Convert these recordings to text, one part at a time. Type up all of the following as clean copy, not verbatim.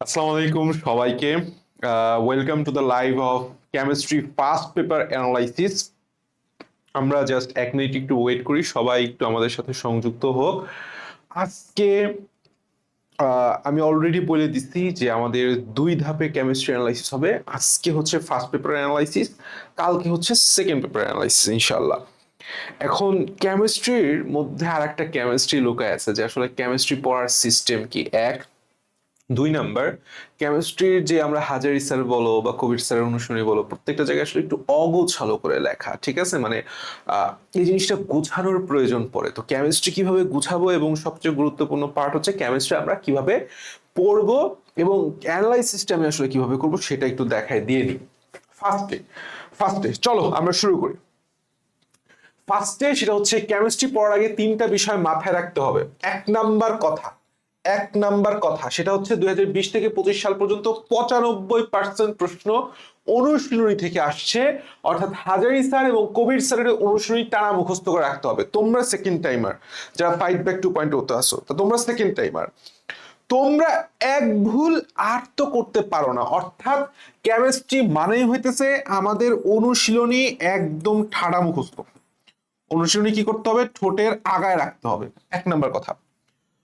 আসসালামু আলাইকুম সবাইকে। Welcome to the live of chemistry first paper analysis. আমরা জাস্ট 1 মিনিট একটু ওয়েট করি, সবাই একটু আমাদের সাথে সংযুক্ত হোক। আজকে আমি অলরেডি বলে দিচ্ছি যে আমাদের 2 ধাপে কেমিস্ট্রি অ্যানালাইসিস হবে। আজকে হচ্ছে ফার্স্ট পেপার অ্যানালাইসিস, কালকে হচ্ছে সেকেন্ড পেপার অ্যানালাইসিস ইনশাল্লাহ। এখন কেমিস্ট্রির মধ্যে আর একটা কেমিস্ট্রি লুকায় আছে, যে আসলে কেমিস্ট্রি পড়ার সিস্টেম কি। 2 নাম্বার, কেমিস্ট্রির যে আমরা হাজারি স্যার বলো বা কবির স্যারের অনুশীলনী বলো, প্রত্যেকটা জায়গায় আসলে একটু অগোছালো করে লেখা, ঠিক আছে? মানে এই জিনিসটা গোছানোর প্রয়োজন পড়ে। তো কেমিস্ট্রি কিভাবে গুছাবো, এবং সবচেয়ে গুরুত্বপূর্ণ পার্ট হচ্ছে কেমিস্ট্রি আমরা কিভাবে পড়বো এবং অ্যানালাইসিসটা আমি আসলে কিভাবে করবো সেটা একটু দেখায় দিয়ে নিই। ফার্স্টে চলো আমরা শুরু করি। সেটা হচ্ছে কেমিস্ট্রি পড়ার আগে 3টা বিষয় মাথায় রাখতে হবে। এক নাম্বার কথা সেটা হচ্ছে 2020 থেকে 25 সাল পর্যন্ত 95% প্রশ্ন অনুশীলনী থেকে আসছে, অর্থাৎ হাজারি স্যার এবং কবির স্যারের অনুশীলনী টানা মুখস্থ করে রাখতে হবে। তোমরা সেকেন্ড টাইমার যারা ফাইট ব্যাক 2.0 আসো, তো তোমরা সেকেন্ড টাইমার, তোমরা এক ভুল আর তো করতে পারো না। অর্থাৎ কেমিস্ট্রি মানেই হইতেছে আমাদের অনুশীলনী একদম ঠাড়া মুখস্থ। অনুশীলনী কি করতে হবে? ঠোঁটের আগায় রাখতে হবে, 1 নাম্বার কথা।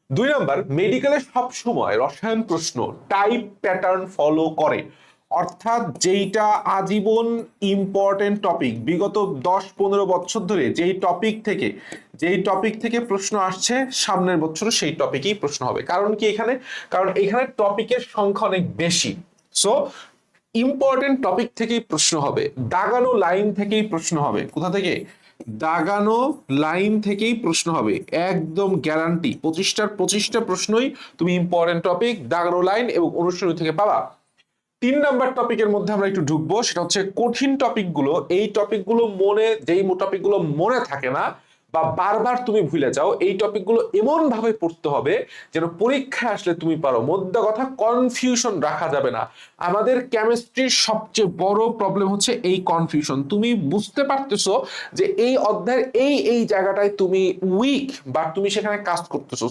2 নাম্বার, মেডিকেলে সবসময় রসায়ন প্রশ্ন টাইপ প্যাটার্ন ফলো করে, অর্থাৎ যেইটা আজীবন ইম্পর্টেন্ট টপিক, বিগত 10-15 বছর ধরে যেই টপিক থেকে প্রশ্ন আসছে, সামনের বছর সেই টপিকই প্রশ্ন হবে। কারণ কি এখানে? কারণ এখানে টপিকের সংখ্যা অনেক বেশি। সো ইম্পর্টেন্ট টপিক থেকেই প্রশ্ন হবে, দাগানো লাইন থেকেই প্রশ্ন হবে। কোথা থেকে? দাগানো লাইন থেকেই প্রশ্ন হবে, একদম গ্যারান্টি। 25টা প্রশ্নই তুমি ইম্পর্টেন্ট টপিক, দাগানো লাইন এবং অনুশীলনী থেকে পাবা। 3 নাম্বার টপিকের মধ্যে আমরা একটু ঢুকবো, সেটা হচ্ছে কঠিন টপিকগুলো। এই টপিকগুলো যেই টপিকগুলো মনে থাকে না বা বারবার তুমি ভুলে যাও, এই টপিকগুলো এমন ভাবে পড়তে হবে যেন পরীক্ষায় আসলে তুমি পারো। মোদ্দা কথা, কনফিউশন রাখা যাবে না। আমাদের কেমিস্ট্রির সবচেয়ে বড় প্রবলেম হচ্ছে এই কনফিউশন। তুমি বুঝতে পারতেছো যে এই অধ্যায়ের এই জায়গাটায় তুমি উইক, বা তুমি সেখানে কাজ করতেছো,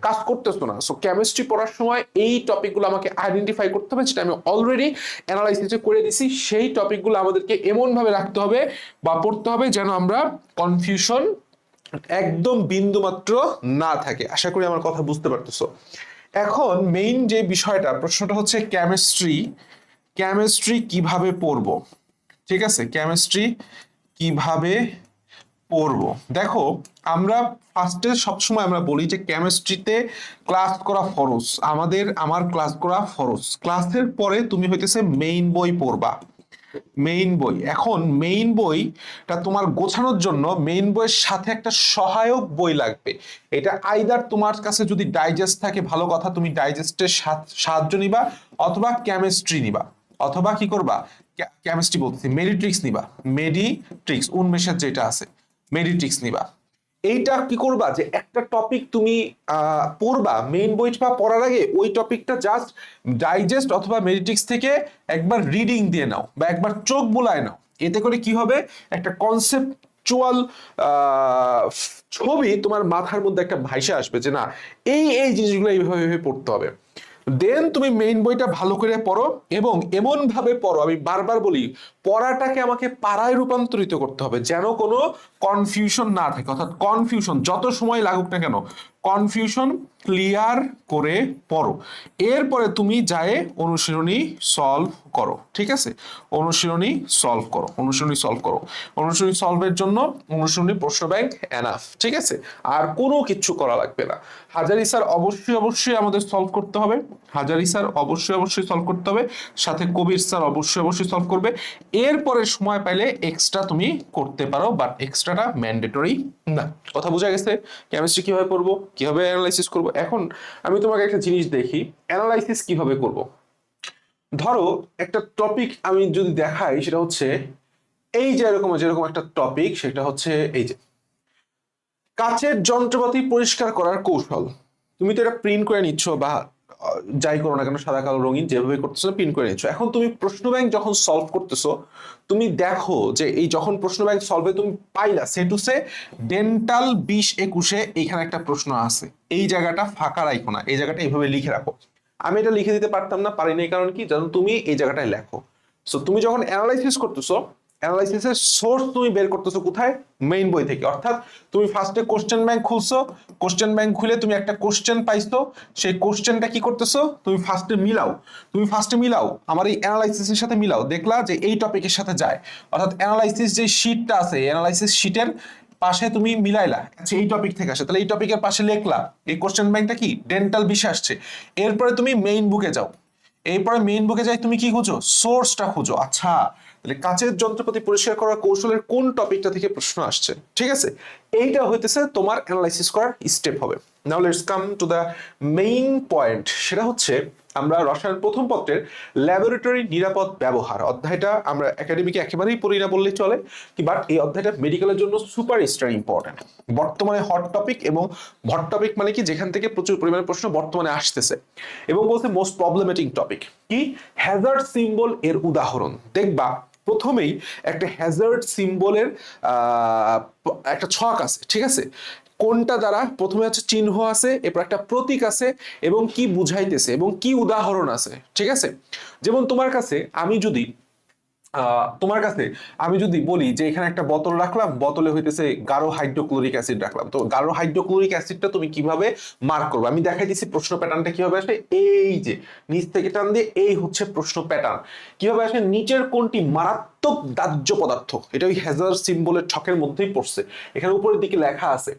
কাজ করতেছো না। সো কেমিস্ট্রি পড়ার সময় এই টপিকগুলো আমাকে আইডেন্টিফাই করতে হবে, যেটা আমি অলরেডি অ্যানালাইসিসে করে দিছি। সেই টপিকগুলো আমাদেরকে এমন ভাবে রাখতে হবে বা পড়তে হবে যেন আমরা কনফিউশন একদম বিন্দু মাত্র না থাকে। আশা করি আমার কথা বুঝতে পারতেছো। এখন মেইন যে বিষয়টা, প্রশ্নটা হচ্ছে কেমিস্ট্রি কিভাবে পড়বো, ঠিক আছে? কেমিস্ট্রি কিভাবে পড়বো? দেখো, আমরা ফার্স্টে সবসময় আমরা বলি যে কেমিস্ট্রিতে ক্লাস করা ফরজ। আমার ক্লাস করা ফরজ। ক্লাসের পরে তুমি হইতেছে মেইন বই পড়বা। মেইন বই, এখন মেইন বইটা তোমার গোছানোর জন্য মেইন বইয়ের সাথে একটা সহায়ক বই লাগবে। এটা আইদার তোমার কাছে যদি ডাইজেস্ট থাকে ভালো কথা, তুমি ডাইজেস্টের সাহায্য নিবা, অথবা কেমিস্ট্রি নিবা, অথবা কি করবা, কেমিস্ট্রি বলতেছি, মেডিট্রিক্স নিবা। মেডিট্রিক্স উন্মেষের যেটা আছে, মেডিট্রিক্স নিবা। এইটা কি করবা, যে একটা টপিক তুমি পড়বা, মেইন বইটা পড়ার আগে ওই টপিকটা জাস্ট ডাইজেস্ট অথবা মেডিটিক্স থেকে একবার রিডিং দিয়ে নাও বা একবার চোখ বুলায় নাও। এতে করে কি হবে, একটা কনসেপচুয়াল ছবি তোমার মাথার মধ্যে একটা ভাইসা আসবে যে না, এই জিনিসগুলো এইভাবে পড়তে হবে। দেন তুমি মেইন বইটা ভালো করে পড়ো, এবং এমন ভাবে পড়ো, আমি বারবার বলি, পড়াটাকে আমাকে পাড়ায় রূপান্তরিত করতে হবে যেন কোনো কনফিউশন না থাকে। অর্থাৎ কনফিউশন যত সময় লাগুক না কেন, কনফিউশন ক্লিয়ার করে পড়ো। এরপরে তুমি যায় অনুশীলনী সলভ করো, ঠিক আছে? অনুশীলনী সলভের জন্য অনুশীলনী প্রশ্ন ব্যাংক এনাফ, ঠিক আছে? আর কোনো কিচ্ছু করা লাগবে না। হাজারি স্যার অবশ্যই আমাদের সলভ করতে হবে। সলভ করতে হবে, সাথে কবির স্যার অবশ্যই সলভ করবে। এরপরে সময় পাইলে এক্সট্রা তুমি করতে পারো, বাট এক্সট্রাটা ম্যান্ডেটরি না। কথা বোঝা গেছে? কেমিস্ট্রি কিভাবে পড়বো, কিভাবে অ্যানালাইসিস করব। এখন আমি তোমাকে একটা জিনিস দেখি, অ্যানালাইসিস কিভাবে করব। ধরো একটা টপিক আমি যদি দেখাই, সেটা হচ্ছে এই যে যেরকম একটা টপিক, সেটা হচ্ছে এই যে কাচের যন্ত্রপাতি পরিষ্কার করার কৌশল। তুমি তো এটা প্রিন্ট করে নিচ্ছ, বা যাই করো না কেন, সাদা কালো রঙিন যেভাবে করতেছো প্রিন্ট করে নিচ্ছ। এখন তুমি প্রশ্ন ব্যাংক যখন সলভ করতেছো, তুমি দেখো যে এই যখন প্রশ্ন ব্যাংক সলভে তুমি পাইলা সে টু সে ডেন্টাল 20-21 এখানে একটা প্রশ্ন আছে, এই জায়গাটা ফাঁকা রাখো না, এই জায়গাটা এইভাবে লিখে রাখো। আমি এটা লিখে দিতে পারতাম না, পারিনি, কারণ কি জানো, তুমি এই জায়গাটায় লেখো। সো তুমি যখন অ্যানালাইসিস করতেছো, অ্যানালাইসিসের সোর্স তুমি বের করতেছো কোথায়? মেইন বই থেকে। অর্থাৎ তুমি ফার্স্টে কোশ্চেন ব্যাংক খুলছো, কোশ্চেন ব্যাংক খুলে তুমি একটা কোশ্চেন পাইছো, সেই কোশ্চেনটা কি করতেছো, তুমি ফার্স্টে মিলাও, আমার এই অ্যানালাইসিসের সাথে মিলাও, দেখলা যে এই টপিকের সাথে যায়। অর্থাৎ অ্যানালাইসিস যে শীটটা আছে, অ্যানালাইসিস শীটের পাশে তুমি মিলাইলা, আচ্ছা এই টপিক থেকে আসে, তাহলে এই টপিকের পাশে লিখলা এই কোশ্চেন ব্যাংকটা কি ডেন্টাল বিষয় আসছে। এরপরে তুমি মেইন বুকে যাও, এরপরে মেইন বুকে যাই তুমি কি খুঁজো? সোর্সটা খুঁজো। আচ্ছা, তাহলে কাচের যন্ত্রপাতি পরিষ্কার করার কৌশলের কোন টপিকটা থেকে প্রশ্ন আসছে, ঠিক আছে? এইটা হইতেছে তোমার অ্যানালাইসিস করার স্টেপ হবে। Now let's come to the main point, সেটা হচ্ছে আমরা রসায়ন প্রথম পত্রের ল্যাবরেটরি নিরাপদ ব্যবহার অধ্যায়টা আমরা একাডেমিকে একেবারেই পড়ি না বললেই চলে, বাট এই অধ্যায়টা মেডিকেলের জন্য সুপার স্টার ইম্পর্টেন্ট, বর্তমানে হট টপিক, এবং হট টপিক মানে কি, যেখান থেকে প্রচুর পরিমাণে প্রশ্ন বর্তমানে আসতেছে, এবং বলছে মোস্ট প্রবলেমেটিক টপিক কি, হ্যাজার্ড সিম্বল এর উদাহরণ। দেখবা প্রথমেই একটা হ্যাজার্ড সিম্বলের একটা ছক আছে, ঠিক আছে? কোনটা দ্বারা, প্রথমে হচ্ছে চিহ্ন আছে, এরপর একটা প্রতীক আছে, এবং কি বুঝাইতেছে এবং কি উদাহরণ আছে, ঠিক আছে? যেমন তোমার কাছে আমি যদি বলি যে এখানে একটা বোতল রাখলাম, বোতলে হইতেছে গাঢ় হাইড্রোক্লোরিক অ্যাসিড রাখলাম, তো গাঢ় হাইড্রোক্লোরিক অ্যাসিডটা তুমি কিভাবে মার্ক করবে? আমি দেখাই দিচ্ছি প্রশ্ন প্যাটার্নটা কিভাবে আসে। এই যে নিচ থেকে টান দিয়ে, এই হচ্ছে প্রশ্ন প্যাটার্ন কিভাবে আসে। নিচের কোনটি মারাত্মক দাহ্য পদার্থ, এটা ওই হ্যাজার্ড সিম্বলের ছকের মধ্যেই পড়ছে, এখানে উপরের দিকে লেখা আছে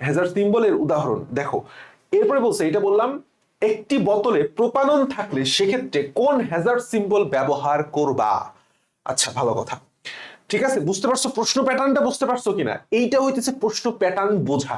হ্যাজার্ড সিম্বলের উদাহরণ। দেখো এরপরে বলছে, এটা বললাম একটি বোতলে প্রোপানন থাকলে সেক্ষেত্রে কোন হ্যাজার্ড সিম্বল ব্যবহার করবা। আচ্ছা, ভালো কথা, ঠিক আছে, বুঝতে পারছো প্রশ্ন প্যাটার্নটা, বুঝতে পারছো কিনা? এইটা হইতেছে প্রশ্ন প্যাটার্ন বোঝা।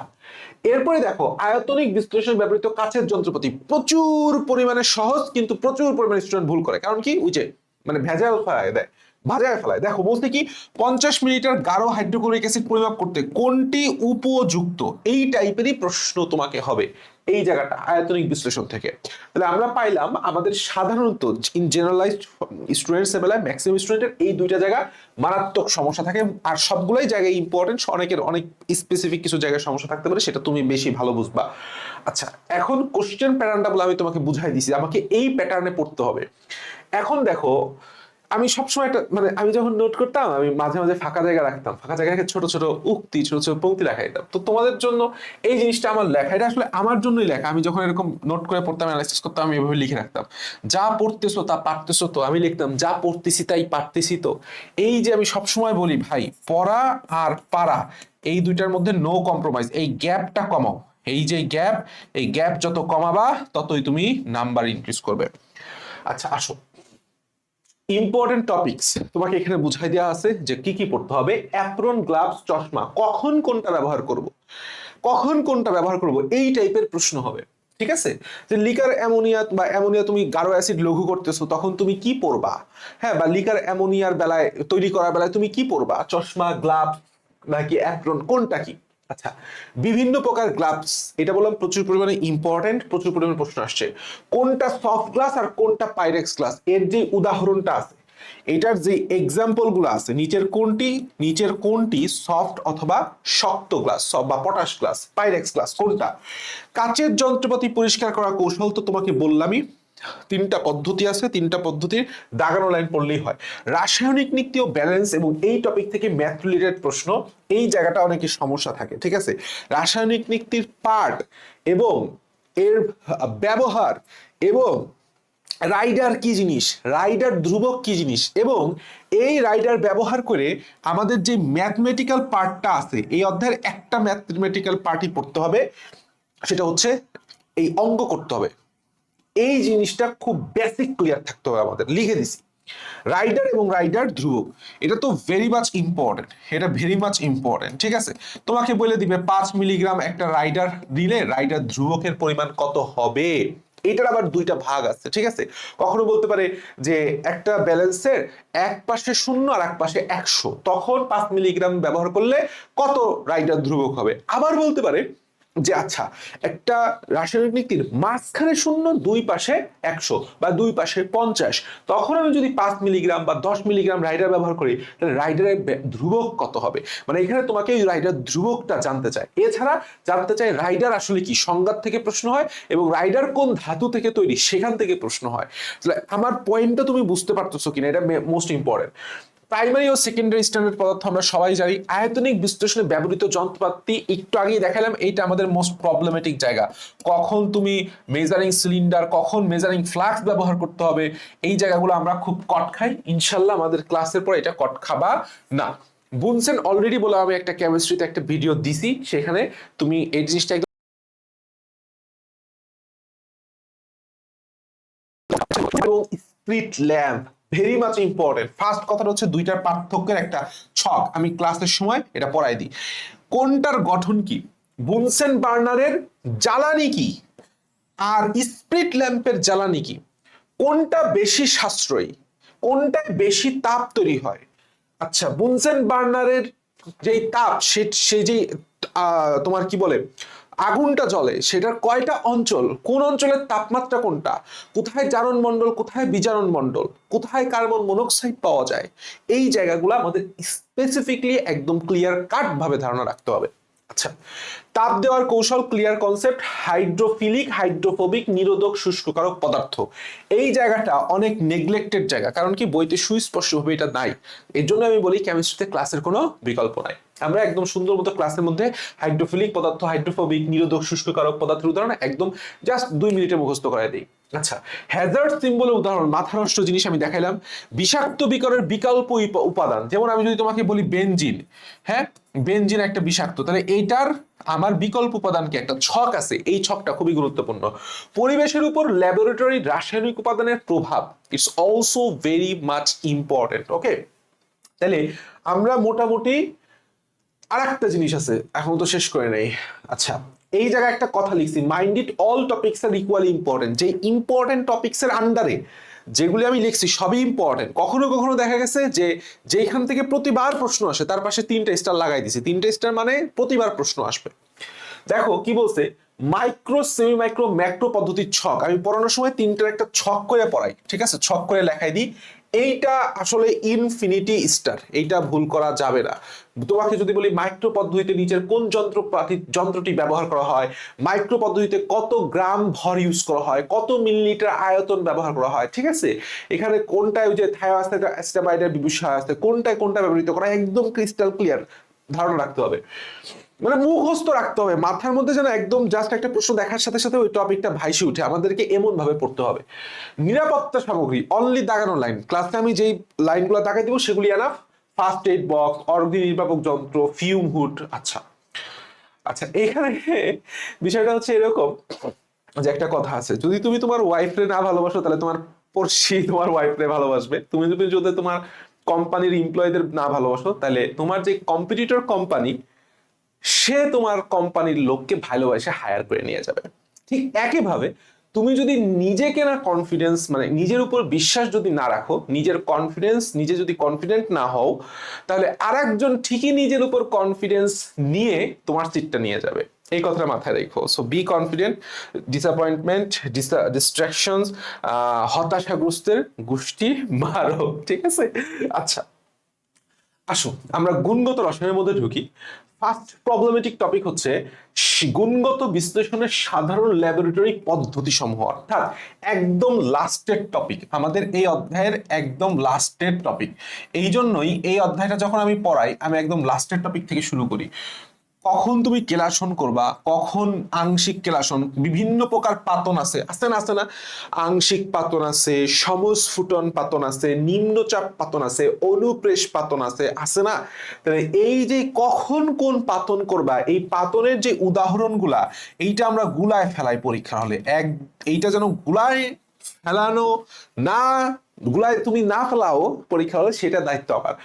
এরপরে দেখো, আয়তনিক বিশ্লেষণ ব্যবহৃত কাচের যন্ত্রপাতি প্রচুর পরিমাণে সহজ, কিন্তু প্রচুর পরিমাণে স্টুডেন্ট ভুল করে, কারণ কি, ওই যে মানে ভেজাল ফেলায় দেয়, ভাজায় ফেলায়। দেখো বলতে কি, 50 মিলিলিটার গাঢ় হাইড্রোক্লোরিক অ্যাসিড পরিমাপ করতে কোনটি উপযুক্ত, এই টাইপেরই প্রশ্ন তোমাকে হবে এই জায়গাটা আয়তনিক বিশ্লেষণ থেকে। তাহলে আমরা পাইলাম আমাদের সাধারণত ইন জেনারেলাইজড স্টুডেন্টস বেলায় ম্যাক্সিমাম স্টুডেন্টের এই দুইটা জায়গা মারাত্মক সমস্যা থাকে, আর সবগুলোই জায়গায় ইম্পর্টেন্ট, অনেকের অনেক স্পেসিফিক কিছু জায়গায় সমস্যা থাকতে পারে, সেটা তুমি বেশি ভালো বুঝবা। আচ্ছা, এখন কোশ্চেন প্যাটার্নটা বলে আমি তোমাকে বুঝাই দিছি, আমাকে এই প্যাটার্নে পড়তে হবে। এখন দেখো, আমি সবসময় একটা মানে আমি যখন নোট করতাম, আমি মাঝে মাঝে ফাঁকা জায়গা রাখতাম, ফাঁকা জায়গায় ছোট ছোট উক্তি, ছোট ছোট পংক্তি লেখা দিতাম। তো তোমাদের জন্য এই জিনিসটা আমার লেখা, এটা আসলে আমার জন্যই লেখা। আমি যখন এরকম নোট করে পড়তাম, অ্যানালাইসিস করতাম, আমি এভাবে লিখে রাখতাম, যা পড়তেছো তা পারতেছো তো, আমি লিখতাম যা পড়তেছি তাই পারতেছি তো। এই যে আমি সবসময় বলি ভাই, পড়া আর পারা এই দুইটার মধ্যে নো কম্প্রোমাইজ, এই গ্যাপটা কমাও। এই যে গ্যাপ, এই গ্যাপ যত কমাবা ততই তুমি নাম্বার ইনক্রিজ করবে। আচ্ছা আসো, ইম্পর্টেন্ট টপিকস তোমাকে এখানে বুঝাই দেওয়া আছে যে কি কি পড়তে হবে। অ্যাপ্রন, গ্লাভস, চশমা, কখন কোনটা ব্যবহার করব, এই টাইপের প্রশ্ন হবে, ঠিক আছে? যে লিকার অ্যামোনিয়া বা অ্যামোনিয়া তুমি গাঢ় অ্যাসিড লঘু করতেছো, তখন তুমি কি পড়বা? হ্যাঁ, বা লিকার অ্যামোনিয়ার বেলায়, তৈরি করার বেলায় তুমি কি পড়বা? চশমা, গ্লাভস নাকি অ্যাপ্রন, কোনটা কি? আচ্ছা, বিভিন্ন প্রকার গ্লাভস, এটা বললাম প্রচুর পরিমাণে ইম্পর্টেন্ট, প্রচুর পরিমাণে প্রশ্ন আসছে। কোনটা সফট গ্লাস আর কোনটা পাইরেক্স গ্লাস, এর যে উদাহরণটা আছে, এটার যে এক্সাম্পল গুলো আছে, নিচের কোনটি সফট অথবা শক্ত গ্লাস, বা পটাশ গ্লাস, পাইরেক্স গ্লাস কোনটা? কাচের যন্ত্রপাতি পরিষ্কার করার কৌশল তো তোমাকে বললামই, তিনটা পদ্ধতি আছে, তিনটা পদ্ধতির দাগানো লাইন পড়লেই হয়। রাসায়নিক নীতি ও ব্যালেন্স, এবং এই টপিক থেকে ম্যাথ রিলেটেড প্রশ্ন, এই জায়গাটা অনেকের সমস্যা থাকে, ঠিক আছে? রাসায়নিক নীতির পার্ট এবং এর ব্যবহার, এবং রাইডার কি জিনিস, রাইডার ধ্রুবক কি জিনিস, এবং এই রাইডার ব্যবহার করে আমাদের যে ম্যাথমেটিক্যাল পার্টটা আছে, এই অধ্যায়ের একটা ম্যাথমেটিক্যাল পার্টই পড়তে হবে, সেটা হচ্ছে এই অঙ্ক করতে হবে। এই জিনিসটা খুব বেসিক ক্লিয়ার থাকতে হবে আমাদের, লিখে দিছি। রাইডার এবং রাইডার ধ্রুবক, এটা তো ভেরি মাচ ইম্পর্টেন্ট, ঠিক আছে? তোমাকে বলে দিবে 5 মিলিগ্রাম একটা রাইডার দিলে রাইডার ধ্রুবকের পরিমাণ কত হবে। এটার আবার দুইটা ভাগ আছে, ঠিক আছে? কখনো বলতে পারে যে একটা ব্যালেন্সের এক পাশে 0 আর এক পাশে 100, তখন 5 মিলিগ্রাম ব্যবহার করলে কত রাইডার ধ্রুবক হবে। আবার বলতে পারে যে আচ্ছা একটা রাসায়নিক নীতির মাঝখানে শূন্য, দুই পাশে 100 বা দুই পাশে 50, তখন আমি যদি 5 মিলিগ্রাম বা 10 মিলিগ্রাম রাইডার ব্যবহার করি তাহলে রাইডারের ধ্রুবক কত হবে। মানে এখানে তোমাকে ওই রাইডার ধ্রুবকটা জানতে চায়। এছাড়া জানতে চায় রাইডার আসলে কি, সংজ্ঞা থেকে প্রশ্ন হয়, এবং রাইডার কোন ধাতু থেকে তৈরি সেখান থেকে প্রশ্ন হয়। আমার পয়েন্টটা তুমি বুঝতে পারতেছো কিনা, এটা মোস্ট ইম্পর্টেন্ট। প্রাইমারি ও সেকেন্ডারি স্ট্যান্ডার্ড পদার্থ আমরা সবাই জানি। আয়তনিক বিশ্লেষণে ব্যবহৃত যন্ত্রপাতি একটু আগেই দেখালাম, এইটা আমাদের মোস্ট প্রবলেমেটিক জায়গা। কখন তুমি মেজারিং সিলিন্ডার, কখন মেজারিং ফ্লাক্স ব্যবহার করতে হবে, এই জায়গাগুলো আমরা খুব কট খাই। ইনশাল্লাহ আমাদের ক্লাসের পর এটা কট খাবা না। বুনসেন অলরেডি বলে আমি একটা কেমিস্ট্রিতে একটা ভিডিও দিছি, সেখানে তুমি এই জিনিসটা এবং split lamp very much important. First কথাটা হচ্ছে দুইটার পার্থক্যের একটা ছক আমি ক্লাসের সময় এটা পড়াই দিই। কোনটার গঠন কি, বুনসেন বার্নারের জ্বালানি কি আর স্প্লিট ল্যাম্পের জ্বালানি কি, কোনটা বেশি সাশ্রয়ী, কোনটা বেশি তাপ তৈরি হয়। আচ্ছা, বুনসেন বার্নারের যেই তাপ, সে যে তোমার কি বলে আগুনটা জ্বলে, সেটার কয়টা অঞ্চল, কোন অঞ্চলের তাপমাত্রা কোনটা, কোথায় জারণ মণ্ডল, কোথায় বিজারণ মণ্ডল, কোথায় কার্বন মনোক্সাইড পাওয়া যায়, এই জায়গাগুলো আমাদের স্পেসিফিকলি একদম ক্লিয়ার কাট ভাবে ধারণা রাখতে হবে। আচ্ছা, তাপ দেওয়ার কৌশল ক্লিয়ার কনসেপ্ট, হাইড্রোফিলিক, হাইড্রোফোবিক, নিরোধক, শুষ্ককারক পদার্থ। এই জায়গাটা অনেক নেগলেক্টেড জায়গা, কারণ কি বইতে সুস্পষ্টভাবে এটা নাই। এর জন্য আমি বলি কেমিস্ট্রিতে ক্লাসের কোনো বিকল্প নাই। আমরা একদম সুন্দর মতো ক্লাসের মধ্যে হাইড্রোফিলিক পদার্থ, হাইড্রোফোবিক, নিরোধক, শুষ্ককারক পদার্থের উদাহরণ একদম জাস্ট 2 মিনিটে মুখস্থ করাই দিই। আচ্ছা, হ্যাজার্ড সিম্বলের উদাহরণ, মাথা নষ্ট জিনিস আমি দেখাইলাম। বিষাক্ত বিকরের বিকল্প উপাদান, যেমন আমি যদি তোমাকে বলি বেনজিন, হ্যাঁ বেনজিন একটা বিষাক্ত, তাহলে এইটার আমার বিকল্প উপাদান কি একটা ছক আছে, এই ছকটা খুবই গুরুত্বপূর্ণ। পরিবেশের উপর ল্যাবরেটরি রাসায়নিক উপাদানের প্রভাব, it's also very much important. Okay, তাহলে আমরা মোটামুটি আর একটা জিনিস আছে, এখন তো শেষ করে নেই। আচ্ছা, এই জায়গায় একটা কথা লিখছি, mind it all topics are equally important. যে ইম্পর্টেন্ট টপিকস এর আন্ডারে যেগুলি আমি লিখছি সবই ইম্পর্টেন্ট। কখনো কখনো দেখা গেছে যে যেখান থেকে প্রতিবার প্রশ্ন আসে তার পাশে 3টা স্টার লাগাই দিছি, 3টা স্টার মানে প্রতিবার প্রশ্ন আসবে। দেখো কি বলছে, মাইক্রো, সেমি মাইক্রো, ম্যাক্রো পদ্ধতির ছক আমি পড়ানোর সময় 3টার একটা ছক করে পড়াই, ঠিক আছে, ছক করে লেখাই দিই। এইটা আসলে ইনফিনিটি স্টার, এইটা ভুল করা যাবে না। তোমাকে যদি বলি মাইক্রো পদ্ধতিতে নিচের কোন যন্ত্রটি ব্যবহার করা হয়, মাইক্রো পদ্ধতিতে কত গ্রাম ভর ইউজ করা হয়, কত মিলিলিটার আয়তন ব্যবহার করা হয়, ঠিক আছে, এখানে কোনটায় ওই যে থায়োস্টেরাইডের বিষয় আছে, কোনটায় কোনটা ব্যবহৃত করা, একদম ক্রিস্টাল ক্লিয়ার ধারণা রাখতে হবে, মানে মুখস্থ রাখতে হবে মাথার মধ্যে, যেন একদম জাস্ট একটা প্রশ্ন দেখার সাথে সাথে ওই টপিকটা ভাইসে উঠে, আমাদেরকে এমন ভাবে পড়তে হবে। নিরাপত্তা সামগ্রী, অনলি দাগানো লাইন, ক্লাসে আমি যেই লাইনগুলো দাগাই দিব সেগুলি এনাফ। ফার্স্ট এইড বক্স, অগ্নি নির্বাপক যন্ত্র, ফিউম হুড। আচ্ছা আচ্ছা, এখানে বিষয়টা হচ্ছে এরকম যে একটা কথা আছে, যদি তুমি তোমার ওয়াইফরে না ভালোবাসো তাহলে তোমার পড়শি তোমার ওয়াইফরে ভালোবাসবে। তুমি যদি তোমার কোম্পানির এমপ্লয়ীদের না ভালোবাসো তাহলে তোমার যে কম্পিটিটর কোম্পানি সে তোমার কোম্পানির লোককে ভালোবাসে হায়ার করে নিয়ে যাবে। ঠিক একইভাবে তুমি যদি নিজেকে না কনফিডেন্স, মানে নিজের উপর বিশ্বাস যদি না রাখো, নিজের কনফিডেন্স, নিজে যদি কনফিডেন্ট না হও, তাহলে আরেকজন ঠিকই নিজের উপর কনফিডেন্স নিয়ে তোমার সিটটা নিয়ে যাবে। এই কথাটা মাথায় রেখো। So be confident, disappointment, distractions, হতাশাগ্রস্তের গোষ্ঠী মারো, ঠিক আছে। আচ্ছা, আসো আমরা গুণগত রসায়নের মধ্যে ঢুকি। ফার্স্ট প্রবলেমেটিক টপিক হচ্ছে গুণগত বিশ্লেষণের সাধারণ ল্যাবরেটরি পদ্ধতি সমূহ, অর্থাৎ একদম লাস্টের টপিক, আমাদের এই অধ্যায়ের একদম লাস্টের টপিক। এই জন্যই এই অধ্যায়টা যখন আমি পড়াই আমি একদম লাস্টের টপিক থেকে শুরু করি। কখন তুমি কেলাসন করবা, কখন আংশিক কেলাসন, বিভিন্ন প্রকার পাতন আছে, আছে না আছে না, আংশিক পাতন আছে, সমস্ফুটন পাতন আছে, নিম্নচাপ পাতন আছে, অনুপ্রেশ পাতন আছে, আছে না। তাহলে এই যে কখন কোন পাতন করবা, এই পাতনের যে উদাহরণগুলা, এইটা আমরা গুলায় ফেলাই পরীক্ষা হলে, এইটা যেন গুলায় ফেলানো না, গুলায় তুমি না ফেলাও পরীক্ষা হলে, সেটা দায়িত্ব আমার।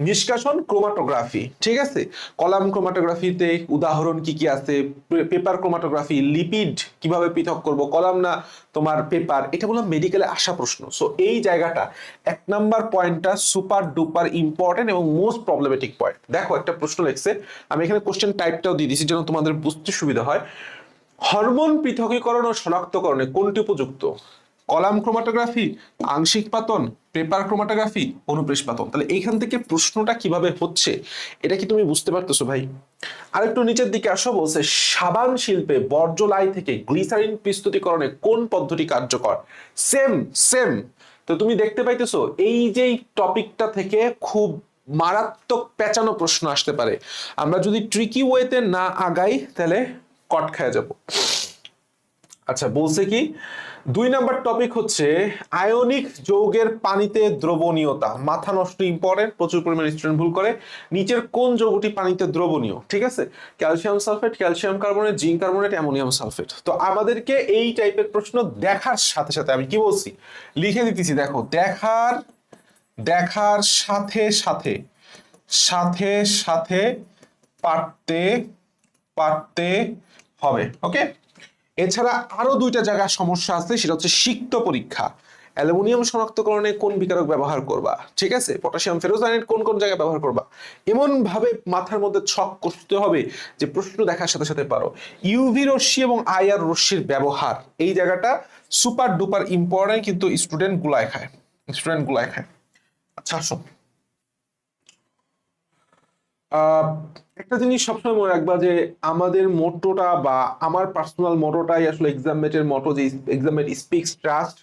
নিষ্কাশন ক্রোমাটোগ্রাফি, ঠিক আছে। কলাম ক্রোমাটোগ্রাফিতে উদাহরণ কি কি আছে, পেপার ক্রোমাটোগ্রাফি, লিপিড কিভাবে পৃথক করব, কলাম না তোমার পেপার, এটা বললাম মেডিকেলে আসা প্রশ্ন। সো এই জায়গাটা 1 নাম্বার পয়েন্টটা সুপার ডুপার ইম্পর্টেন্ট এবং মোস্ট প্রবলেমেটিক পয়েন্ট। দেখো একটা প্রশ্ন লিখছে, আমি এখানে কোশ্চেন টাইপটাও দিয়ে দিয়েছি যেন তোমাদের বুঝতে সুবিধা হয়। হরমোন পৃথকীকরণ ও শনাক্তকরণে কোনটি উপযুক্ত? কলাম ক্রোমাটোগ্রাফি, আংশিক পাতন, পেপার ক্রোমাটোগ্রাফি, অনুপ্রেষ পাতন। তাহলে এইখান থেকে প্রশ্নটা কিভাবে হচ্ছে এটা কি তুমি বুঝতে পারতেছো ভাই? আরেকটু নিচের দিকে আসো, বলছে সাবান শিল্পে বর্জ্য লাই থেকে গ্লিসারিন প্রস্তুতিকরণে কোন পদ্ধতি কার্যকর? Same same. তো তুমি দেখতে পাইতেছো এই যে টপিকটা থেকে খুব মারাত্মক পেঁচানো প্রশ্ন আসতে পারে। আমরা যদি ট্রিকি ওয়েতে না আগাই তাহলে কট খেয়ে যাব। আচ্ছা, বলছে কি 2 নাম্বার টপিক হচ্ছে আয়নিক যৌগের পানিতে দ্রবণীয়তা। মাথা নষ্ট ইম্পর্টেন্ট, প্রচুর পরিমাণে স্টুডেন্ট ভুল করে। নিচের কোন যৌগটি পানিতে দ্রবণীয়? ঠিক আছে, calcium sulphate, calcium carbonate, zinc carbonate, ammonium sulphate. তো আমাদেরকে এই টাইপের প্রশ্ন দেখার সাথে সাথে আমি কি বলছি লিখে দিতেছি, দেখো দেখার দেখার সাথে সাথে সাথে সাথে পারতে পারতে হবে। ওকে, এছাড়া আরো 2টা জায়গায় সমস্যা আছে, সেটা হচ্ছে সিক্ত পরীক্ষা। অ্যালুমিনিয়াম শনাক্তকরণে কোন বিকারক ব্যবহার করবা, ঠিক আছে, পটাশিয়াম ফেরোসাইনেট কোন কোন জায়গায় ব্যবহার করবা, এমন ভাবে মাথার মধ্যে ছক করতে হবে যে প্রশ্ন দেখার সাথে সাথে পারো। ইউভি রশ্মি এবং আইআর রশ্মির ব্যবহার, এই জায়গাটা সুপার ডুপার ইম্পর্টেন্ট, কিন্তু স্টুডেন্ট গুলায় খায়, স্টুডেন্ট গুলায় খায়। আচ্ছা আসো, একটা জিনিস সবসময় মনে রাখবা যে আমাদের মোটোটা বা আমার পার্সোনাল মোটোটাই আসলে এক্সামমেটের মোটো, যে Exammate speaks trust,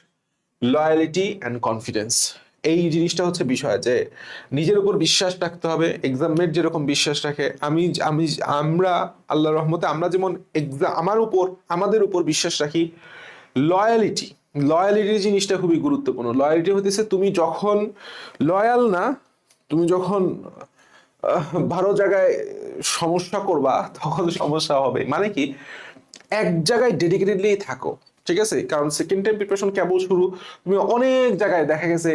loyalty and confidence. এই জিনিসটা হচ্ছে বিষয় যে নিজের উপর বিশ্বাস রাখতে হবে। এক্সামমেট যেরকম বিশ্বাস রাখে, আমি আমি আমরা আল্লাহর রহমতে আমরা যেমন আমাদের উপর বিশ্বাস রাখি। লয়ালিটি, লয়ালিটি জিনিসটা খুবই গুরুত্বপূর্ণ। লয়ালিটি হতেছে তুমি যখন লয়াল না, তুমি যখন ভালো জায়গায় সমস্যা করবা তখন সমস্যা হবে। মানে কি, এক জায়গায় ডেডিকেটেডলি থাকো, ঠিক আছে, কারণ সেকেন্ড টাইম প্রিপারেশন কেবল শুরু, তুমি অনেক জায়গায় দেখা গেছে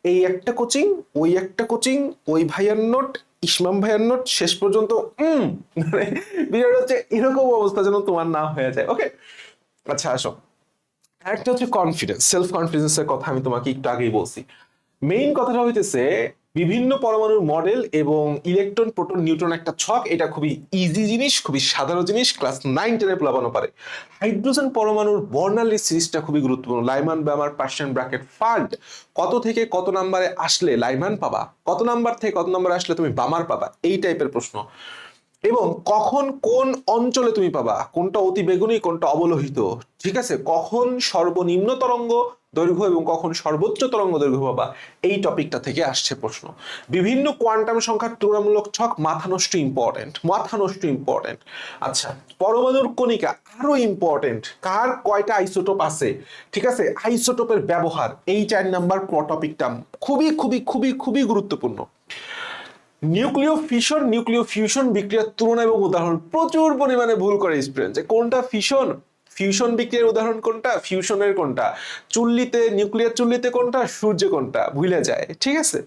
এই একটা কোচিং, ওই একটা কোচিং, ওই ভাইয়ার নোট, ইসমাম ভাইয়ার নোট, শেষ পর্যন্ত মানে বিষয়টা হচ্ছে এরকম অবস্থা যেন তোমার না হয়ে যায়। ওকে, আচ্ছা আসো, একটা হচ্ছে কনফিডেন্স, সেলফ কনফিডেন্সের কথা আমি তোমাকে একটু আগেই বলছি। মেইন কথাটা হইতেছে বিভিন্ন পরমাণুর মডেল এবং ইলেকট্রন প্রোটন নিউট্রন একটা ছক, এটা খুবই ইজি জিনিস, খুবই সাধারণ জিনিস, ক্লাস 9-10 প্লাবানো পারে। হাইড্রোজেন পরমাণুর বর্ণালী সিরিজটা খুবই গুরুত্বপূর্ণ। লাইমান ব্যামার পার্সিয়ান ব্র্যাকেট ফাল্ট, কত থেকে কত নাম্বারে আসলে লাইমান পাবা, কত নাম্বার থেকে কত নাম্বারে আসলে তুমি বামার পাবা, এই টাইপের প্রশ্ন। এবং কখন কোন অঞ্চলে তুমি পাবা, কোনটা অতি বেগুনি কোনটা অবলোহিত, ঠিক আছে, কখন সর্বনিম্ন তরঙ্গ দৈর্ঘ্য এবং কখন সর্বোচ্চ তরঙ্গ দৈর্ঘ্য পাবা, এই টপিকটা থেকে আসছে প্রশ্ন। বিভিন্ন কোয়ান্টাম সংখ্যার তুলনামূলক ছক, মাথা নষ্ট ইম্পর্টেন্ট, মাথা নষ্ট ইম্পর্টেন্ট। আচ্ছা, পরমাণুর কণিকা আরো ইম্পর্টেন্ট, কার কয়টা আইসোটোপ আছে, ঠিক আছে, আইসোটোপের ব্যবহার, এই 4 নাম্বার টপিকটা খুবই খুবই খুবই খুবই গুরুত্বপূর্ণ। নিউক্লিয় ফিশন, নিউক্লিয় ফিউশন বিক্রিয়ার তুলনা এবং উদাহরণ, প্রচুর পরিমাণে ভুল করে স্টুডেন্ট, যে কোনটা ফিশন, ফিউশন বিক্রিয়ার উদাহরণ কোনটা, ফিউশনের কোনটা, চুল্লিতে নিউক্লিয়ার চুল্লিতে কোনটা, সূর্যে কোনটা, ভুলে যায়, ঠিক আছে।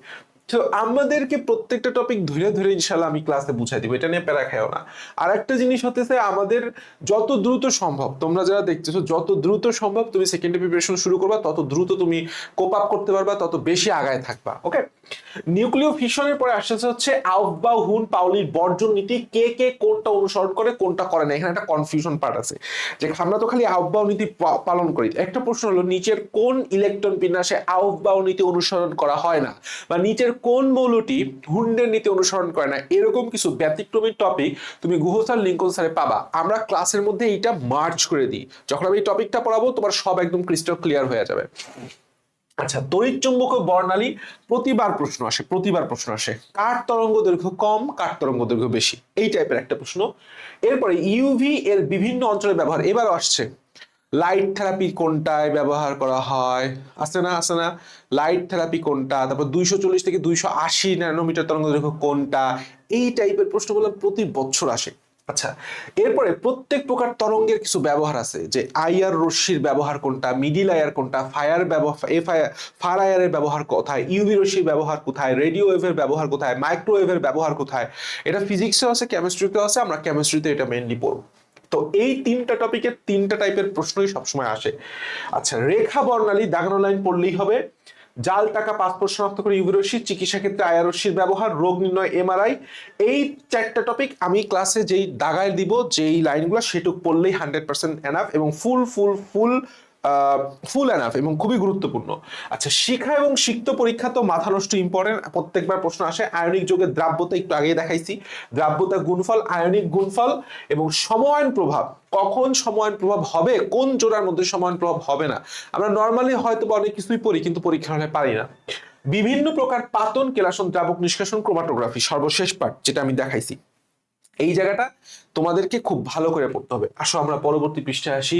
তো আমাদেরকে প্রত্যেকটা টপিক ধরে ধরে ইনশাল্লাহ আমি ক্লাসে বুঝাই দিব, এটা নিয়ে প্যারা খাইও না। আর একটা জিনিস হতেছে আমাদের যত দ্রুত সম্ভব, তোমরা যারা দেখতেছো যত দ্রুত সম্ভব তুমি সেকেন্ডারি প্রিপারেশন শুরু করবা, তত দ্রুত তুমি কোপ আপ করতে পারবা, তত বেশি আগায় থাকবা। ওকে, নিউক্লিয় ফিশনের পরে আসছে হচ্ছে আউফবাউ হুন পাউলির বর্জন নীতি, কে কে কোনটা অনুসরণ করে কোনটা করে না, এখানে একটা কনফিউশন পার্ট আছে যে আমরা তো খালি আউফবাউ নীতি পালন করি। একটা প্রশ্ন হলো নিচের কোন ইলেকট্রন বিন্যাসে আউফবাউ নীতি অনুসরণ করা হয় না, বা নিচের কোন মৌলটি হুন্ডের নীতি অনুসরণ করে না, এরকম কিছু ব্যতিক্রমী টপিক তুমি গুহ স্যার, লিঙ্কন স্যারে পাবা। আমরা ক্লাসের মধ্যে এইটা মার্চ করে দিই, যখন আমি এই টপিকটা পড়াবো তোমার সব একদম ক্রিস্টাল ক্লিয়ার হয়ে যাবে। আচ্ছা, তড়িৎ চুম্বকীয় বর্ণালী প্রতিবার প্রশ্ন আসে, প্রতিবার প্রশ্ন আসে, কার তরঙ্গ দৈর্ঘ্য কম, কার তরঙ্গ দৈর্ঘ্য বেশি, এই টাইপের একটা প্রশ্ন। এরপরে ইউভি এর বিভিন্ন অঞ্চলে ব্যবহার, এবারও আসছে লাইট থেরাপি কোনটায় ব্যবহার করা হয়, আছে না, আছে না, লাইট থেরাপি কোনটা, তারপর 240 থেকে 280 ন্যানোমিটার তরঙ্গ দৈর্ঘ্য কোনটা, এই টাইপের প্রশ্নগুলো প্রতি বছর আসে। আচ্ছা, এরপরে প্রত্যেক প্রকার তরঙ্গের কিছু ব্যবহার আছে, যে আইআর রশ্মির ব্যবহার কোনটা, মিডিল আইআর কোনটা, ফায়ার ব্যবহার, ফার আইআরের ব্যবহার কোথায়, ইউভি রশ্মির ব্যবহার কোথায়, রেডিও ওয়েভের ব্যবহার কোথায়, মাইক্রোওয়েভের ব্যবহার কোথায়। এটা ফিজিক্সেও আছে, কেমিস্ট্রিতেও আছে, আমরা কেমিস্ট্রিতে এটা মেইনলি পড়ব। তো এই তিনটা টপিকের তিনটা টাইপের প্রশ্নই সবসময় আসে। আচ্ছা, রেখা বর্ণালী দাগানো লাইন পড়লেই হবে। জাল টাকা পাসপোর্ট শনাক্ত করে ইউভি রশ্মি, চিকিৎসা ক্ষেত্রে আইআর রশ্মির ব্যবহার, রোগ নির্ণয় এমআরআই, এই চারটা টপিক আমি ক্লাসে যেই দাগায় দিব, যেই লাইনগুলো সেটুক পড়লেই 100% এনাফ এবং ফুল এনাফ এবং খুবই গুরুত্বপূর্ণ। আচ্ছা, শিখা এবং সিক্ত পরীক্ষা তো মাথা নষ্ট ইম্পর্টেন্ট, প্রত্যেকবার প্রশ্ন আসে। আয়নিক যৌগের দ্রাব্যতা একটু আগেই দেখাইছি, দ্রাব্যতা গুণফল, আয়নিক গুণফল এবং সময়ায়ন প্রভাব। কখন সময়ায়ন প্রভাব হবে, কোন জোড়ার মধ্যে সময়ায়ন প্রভাব হবে না, আমরা নর্মালি হয়তো অনেক কিছুই পড়ি কিন্তু পরীক্ষা হলে পারি না। বিভিন্ন প্রকার পাতন, কেলাসন, দ্রাবক নিষ্কাশন, ক্রোমাটোগ্রাফি, সর্বশেষ পার্ট যেটা আমি দেখাইছি। এই জায়গাটা তোমাদেরকে খুব ভালো করে পড়তে হবে। আসো আমরা পরবর্তী পৃষ্ঠায় আসি।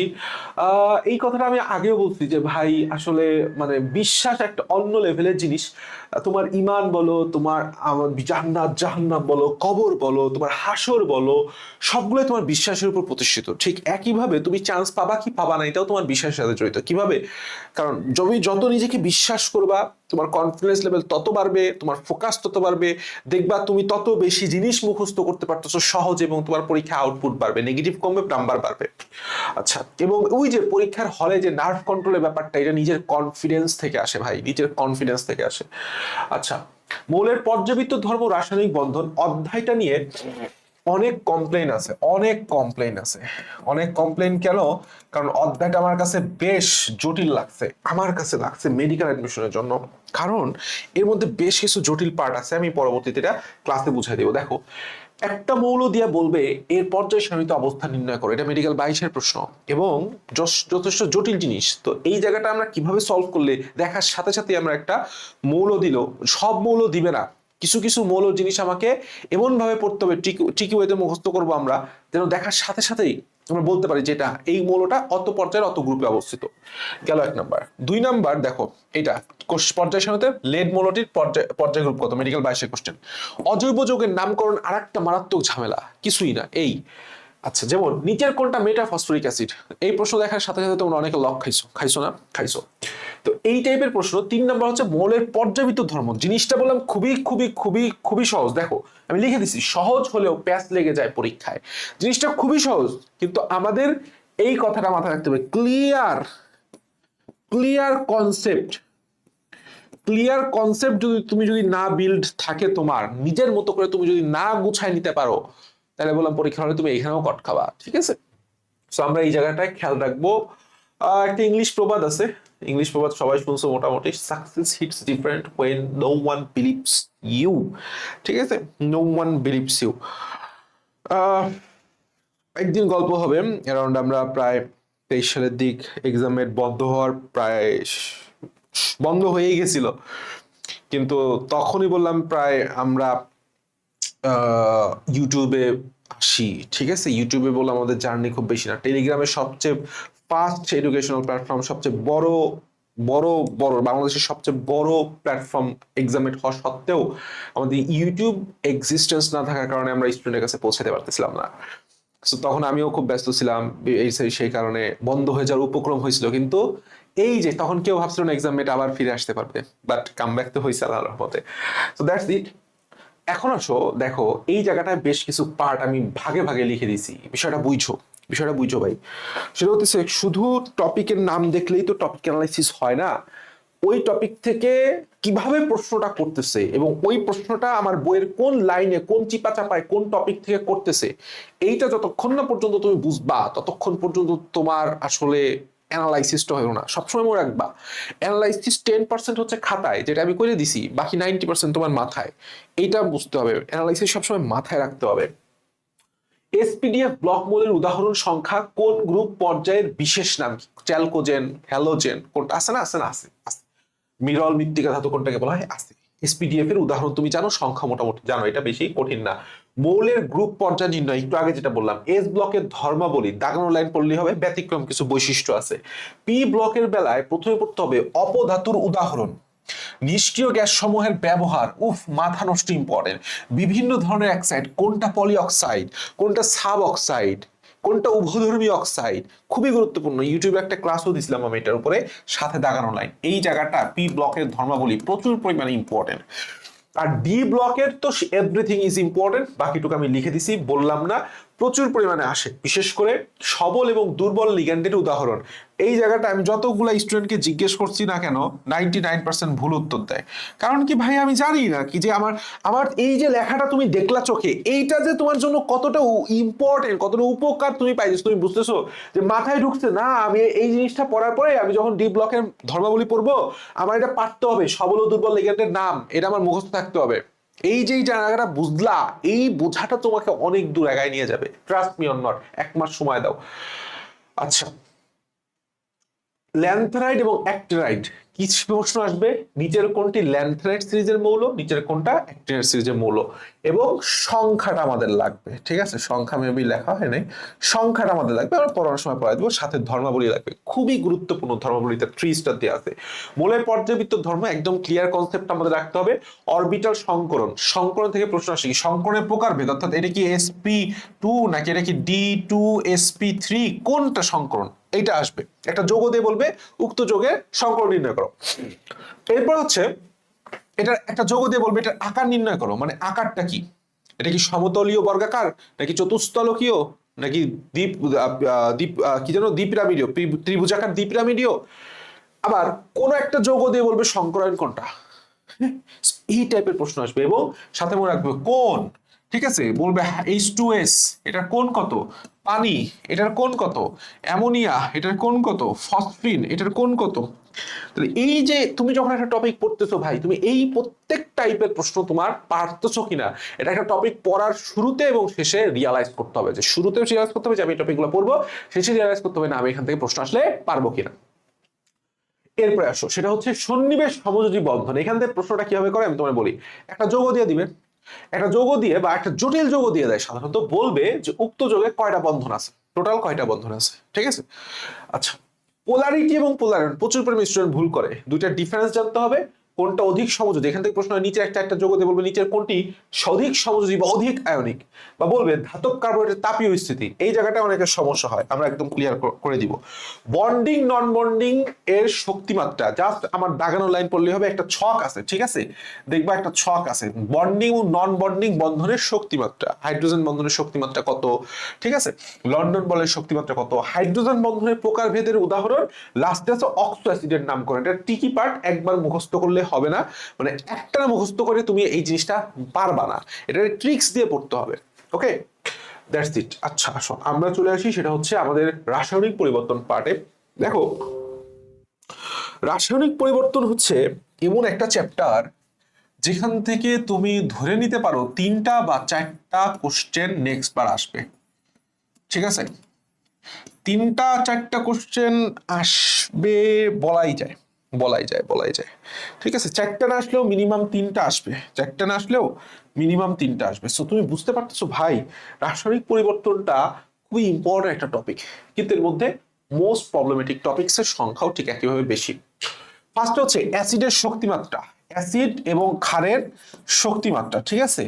এই কথাটা আমি আগেও বলছি যে ভাই আসলে মানে বিশ্বাস একটা অন্য লেভেলের জিনিস। তোমার ইমান বলো, তোমার জান্নাত জাহান্নাম বলো, কবর বলো, তোমার হাসর বলো, সবগুলোই তোমার বিশ্বাসের উপর প্রতিষ্ঠিত। ঠিক একইভাবে তুমি চান্স পাবা কি পাবা না এটাও তোমার বিশ্বাসের সাথে জড়িত। কিভাবে? কারণ তুমি যত নিজেকে বিশ্বাস করবা, তোমার কনফিডেন্স লেভেল তত বাড়বে, তোমার ফোকাস তত বাড়বে, দেখবা তুমি তত বেশি জিনিস মুখস্থ করতে পারতেছো সহজ, এবং তোমার পরীক্ষা আউটপুট বাড়বে, নেগেটিভ কমবে, নাম্বার বাড়বে। আচ্ছা, এবং ওই যে পরীক্ষার হলে যে নার্ভ কন্ট্রোলের ব্যাপারটা, এটা নিজের কনফিডেন্স থেকে আসে ভাই, নিজের কনফিডেন্স থেকে আসে। আচ্ছা, মৌলের পর্যাবৃত্ত ধর্ম, রাসায়নিক বন্ধন অধ্যায়টা নিয়ে অনেক কমপ্লেইন আছে, অনেক কমপ্লেইন কেন? কারণ অধ্যায়টা আমার কাছে বেশ জটিল লাগছে, আমার কাছে লাগছে মেডিকেল অ্যাডমিশনের জন্য, কারণ এর মধ্যে বেশ কিছু জটিল পার্ট আছে। আমি পরবর্তীতে এটা ক্লাসে বুঝাই দেবো। দেখো, একটা মৌল দিয়ে বলবে এর পর্যায় সারণীতে অবস্থান নির্ণয় করো, এটা মেডিকেল 22-এর প্রশ্ন এবং যথেষ্ট জটিল জিনিস। তো এই জায়গাটা আমরা কিভাবে সলভ করলে, দেখার সাথে সাথে আমরা একটা মৌল দিল, সব মৌল দিবে না, কিছু কিছু মৌল জিনিস আমাকে এমন ভাবে পড়তে হবে, ট্রিকি ওয়েতে মুখস্থ করবো আমরা, যেন দেখার সাথে সাথেই আমরা বলতে পারি যেটা এই মৌলটা অত পর্যায়ের অত গ্রুপে অবস্থিত। গেল 1 নাম্বার। 2 নাম্বার দেখো, এটা পর্যায় সারণীতে লেড মৌলটির পর্যায় গ্রুপ কত, মেডিকেল 22-এর কোশ্চেন। অজৈব যৌগের নামকরণ আরেকটা মারাত্মক ঝামেলা, কিছুই না এই। আচ্ছা, যেমন নিচের কোনটা মেটা ফসফরিক অ্যাসিড, এই প্রশ্ন দেখার সাথে সাথে তোমরা অনেকে লক খাইছো না খাইছো। তো এই টাইপের প্রশ্ন। 3 নাম্বার হচ্ছে মৌলের পর্যাবৃত্ত ধর্ম, জিনিসটা বললাম খুবই খুবই খুবই খুবই সহজ। দেখো আমি লিখে দিছি, সহজ হলেও প্যাচ লেগে যায় পরীক্ষায়, জিনিসটা খুবই সহজ, কিন্তু আমাদের এই কথাটা মাথায় রাখতে হবে, ক্লিয়ার কনসেপ্ট যদি তুমি না বিল্ড থাকে, তোমার নিজের মতো করে তুমি যদি না গুছায় নিতে পারো, তাহলে বললাম পরীক্ষা হলে তুমি এখানেও কট খাবা। ঠিক আছে, সো আমরা এই জায়গাটায় খেয়াল রাখবো। একটা ইংলিশ প্রবাদ আছে, ইংলিশ প্রবাদ সবাই শুনছো মোটামুটি, success hits different when no one believes you. ঠিক আছে, নো ওয়ান বিলিভস ইউ। একদিন গল্প হবে অ্যারাউন্ড আমরা প্রায় 23 সালের দিক, এক্সামের বন্ধ হয়েই গেছিল, কিন্তু তখনই বললাম প্রায় আমরা ইউটিউবে আসি। ঠিক আছে, ইউটিউবে বলে আমাদের জার্নি খুব বেশি না, টেলিগ্রামের সবচেয়ে ফাস্ট এডুকেশনাল প্ল্যাটফর্ম, সবচেয়ে বড় বাংলাদেশের সবচেয়ে বড় প্ল্যাটফর্ম এক্সামেট হওয়া সত্ত্বেও আমাদের ইউটিউব এক্সিস্টেন্স না থাকার কারণে আমরা স্টুডেন্টের কাছে পৌঁছাতে পারতেছিলাম না। সো তখন আমিও খুব ব্যস্ত ছিলাম, সেই কারণে বন্ধ হয়ে যাওয়ার উপক্রম হয়েছিল। কিন্তু এই যে তখন কেউ ভাবছিল না এক্সামেট আবার ফিরে আসতে পারবে, বাট কাম ব্যাক তো হয়েছে আল্লাহর রহমতে। So that's it. এখন আসো, দেখো এই জায়গাটায় বেশ কিছু পার্ট আমি ভাগে ভাগে লিখে দিয়েছি, বিষয়টা বুঝছো ভাই। সেটা হচ্ছে শুধু টপিকের নাম দেখলেই তো টপিক অ্যানালাইসিস হয় না, ওই টপিক থেকে কিভাবে প্রশ্নটা করতেছে এবং ওই প্রশ্নটা আমার বইয়ের কোন লাইনে, কোন চিপা চাপায়, কোন টপিক থেকে করতেছে, এইটা যতক্ষণ না পর্যন্ত তুমি বুঝবা ততক্ষণ পর্যন্ত তোমার আসলে অ্যানালাইসিসটা হলো না। সবসময় মনে রাখবা, অ্যানালাইসিস 10% হচ্ছে খাতায়, যেটা আমি করে দিছি, বাকি 90% তোমার মাথায়। এইটা বুঝতে হবে, অ্যানালাইসিস সবসময় মাথায় রাখতে হবে। এসপিডিএফ ব্লক মৌলের উদাহরণ সংখ্যা, কোন গ্রুপ পর্যায়ের বিশেষ নাম কি, চ্যালকোজেন, হ্যালোজেন, কোনটা আছে না, আছে। মিরল মৃত্তিকা ধাতু কোনটাকে বলা হয়, আছে। এসপিডিএফ এর উদাহরণ তুমি জানো, সংখ্যা মোটামুটি জানো, এটা বেশি কঠিন না। মৌলের গ্রুপ পর্যায় নির্ণয়, একটু আগে যেটা বললাম, এস ব্লকের ধর্মাবলী দাগানো লাইন পড়লেই হবে, ব্যতিক্রম কিছু বৈশিষ্ট্য আছে। পি ব্লকের বেলায় প্রথমে পড়তে হবে অপধাতুর উদাহরণ, নিষ্ক্রিয় গ্যাস সমূহের ব্যবহার, মাথা নষ্ট ইম্পর্টেন্ট। বিভিন্ন ধরনের অক্সাইড, কোনটা পলি অক্সাইড, কোনটা সাব অক্সাইড, কোনটা উভধর্মী অক্সাইড, খুবই গুরুত্বপূর্ণ। ইউটিউবে একটা ক্লাসও দিছিলাম আমি এটার উপরে, সাথে দাগানো লাইন। এই জায়গাটা পি ব্লকের ধর্মাবলী প্রচুর পরিমাণে ইম্পর্টেন্ট। আর ডি ব্লকের তো এভরিথিং ইজ ইম্পর্টেন্ট, বাকিটুকু আমি লিখে দিছি, বললাম না, প্রচুর পরিমাণে আসে, বিশেষ করে সবল এবং দুর্বল লিগ্যান্ডের উদাহরণ। এই জায়গাটা আমি যতগুলা স্টুডেন্টকে জিজ্ঞেস করছি না কেন, 99% ভুল উত্তর দেয়। কারণ কি ভাই, আমি জানি না কি যে আমার এই যে লেখাটা তুমি দেখলা চোখে, এইটা যে তোমার জন্য কতটা ইম্পর্টেন্ট, কতটা উপকার তুমি পাইছো, তুমি বুঝতেছো যে মাথায় ঢুকছে না। আমি এই জিনিসটা পড়ার পরে আমি যখন ডি ব্লকের ধর্মাবলী পড়বো, আমার এটা পারতে হবে, সবল ও দুর্বল লিগ্যান্ডের নাম, এটা আমার মুখস্থ থাকতে হবে। এই যে জায়গাটা বুঝলা, এই বোঝাটা তোমাকে অনেক দূর আগায় নিয়ে যাবে, ট্রাস্ট মি অর নট, 1 মাস সময় দাও। আচ্ছা, ল্যান্থেরাইট এবং অ্যাক্টিনাইট, কিছু প্রশ্ন আসবে, নিচের কোনটি ল্যান্থেরাইট সিরিজের মৌল, নিচের কোনটা অ্যাক্টিনাইট সিরিজের মৌল, এবং সংখ্যাটা আমাদের লাগবে। ঠিক আছে, সংখ্যা মেবি লেখা হয় নাই, সংখ্যাটা আমাদের লাগবে, আমরা পড়ানোর সময় পড়াই দেবো। সাথে ধর্মাবলী লাগবে, খুবই গুরুত্বপূর্ণ। ধর্মাবলীতে 3 স্টার দেওয়া আছে। মৌলের পর্যাবৃত্ত ধর্ম, একদম ক্লিয়ার কনসেপ্ট আমাদের রাখতে হবে। অরবিটাল সংকরণ, সংকরণ থেকে প্রশ্ন আসে কি, সংকরণের প্রকারভেদ, অর্থাৎ এটা কি sp2 নাকি এটা কি d2sp3, কোনটা সংকরণ, এইটা আসবে। একটা যোগ দিয়ে বলবে উক্ত যোগের সংকরণ নির্ণয় করো। এরপর হচ্ছে এটা একটা যোগ দিয়ে বলবে এটার আকার নির্ণয় করো, মানে আকারটা কি, এটা কি সমতলীয় বর্গাকার নাকি চতুস্তলকীয় নাকি দ্বীপ দ্বীপ কি যেন দ্বিপিরামিডীয়, ত্রিভুজাকার দ্বিপিরামিডীয়। আবার কোন একটা যোগ দিয়ে বলবে সংকরায়ন কোনটা, এই টাইপের প্রশ্ন আসবে। এবং সাথে মনে রাখবে কোন, ঠিক আছে, বলবে H2S এটার কোণ কত, পানি এটার কোণ কত, অ্যামোনিয়া এটার কোণ কত, ফসফিন এটার কোণ কত। তাহলে এই যে তুমি যখন একটা টপিক পড়তেছো ভাই, তুমি এই প্রত্যেক টাইপের প্রশ্ন তোমার পারতেছো কিনা, এটা একটা টপিক পড়ার শুরুতে এবং শেষে রিয়ালাইজ করতে হবে। যে শুরুতেও রিয়ালাইজ করতে হবে যে আমি এই টপিকগুলো পড়বো, শেষে রিয়ালাইজ করতে হবে না আমি এখান থেকে প্রশ্ন আসলে পারবো কিনা। এরপরে আসো, সেটা হচ্ছে সন্নিবেশ সমযোজী বন্ধন। এখান থেকে প্রশ্নটা কিভাবে করে আমি তোমায় বলি। একটা যৌগ দিয়ে দিবে, একটা যৌগ দিয়ে বা একটা জটিল যৌগ দিয়ে দেয়, সাধারণত বলবে যে উক্ত যৌগে কয়টা বন্ধন আছে, টোটাল কয়টা বন্ধন আছে। ঠিক আছে, আচ্ছা, পোলারিটি এবং পোলারায়ন প্রচুর পরিমাণে স্টুডেন্ট ভুল করে। দুইটা ডিফারেন্স জানতে হবে, কোনটা অধিক সমযোজী। এখান থেকে প্রশ্ন হয় নিচে একটা যোগ দিয়ে বলবে নিচের কোনটি অধিক সমযোজী বা অধিক আয়নিক, বা বলবে ধাতব কার্বোহাইড্রেটের তাপীয় স্থিতি। এই জায়গাটা অনেকের সমস্যা হয়, আমরা একদম ক্লিয়ার করে দিব। বন্ডিং নন বন্ডিং এর শক্তিমাত্রা, জাস্ট আমার দাগানো লাইন পড়লে হবে, একটা ছক আছে, ঠিক আছে, দেখবা একটা ছক আছে, বন্ডিং ও নন বন্ডিং বন্ধনের শক্তিমাত্রা, হাইড্রোজেন বন্ধনের শক্তিমাত্রা কত, ঠিক আছে, লন্ডন বলের শক্তিমাত্রা কত, হাইড্রোজেন বন্ধনের প্রকারভেদের উদাহরণ, লাস্টে আছে অক্সো অ্যাসিডের নামকরণ। এটা টিকি পার্ট, একবার মুখস্থ করলে হবে না, মানে একটা মুখস্থ করে তুমি এই জিনিসটা পারবা না, এটা ট্রিক্স দিয়ে পড়তে হবে। ওকে, দ্যাটস ইট। আচ্ছা আসো আমরা চলে আসি, সেটা হচ্ছে আমাদের রাসায়নিক পরিবর্তন পার্টে। দেখো, রাসায়নিক পরিবর্তন হচ্ছে এমন একটা চ্যাপ্টার যেখান থেকে তুমি ধরে নিতে পারো 3টা বা 4টা কোশ্চেন নেক্সট বার আসবে। ঠিক আছে, 3টা 4টা কোশ্চেন আসবে বলাই যায়, বলাই যায়। ঠিক আছে, 4টা না আসলেও মিনিমাম 3টা আসবে, 4টা না আসলেও মিনিমাম 3টা আসবে। সো তুমি বুঝতে পারতেছো ভাই, রাসায়নিক পরিবর্তনটা খুবই ইম্পর্টেন্ট একটা টপিক, কিন্তু এর মধ্যে মোস্ট প্রবলেমেটিক টপিকসের সংখ্যাও ঠিক একইভাবে বেশি। ফার্স্ট হচ্ছে অ্যাসিডের শক্তিমাত্রা, অ্যাসিড এবং ক্ষারের শক্তিমাত্রা। ঠিক আছে,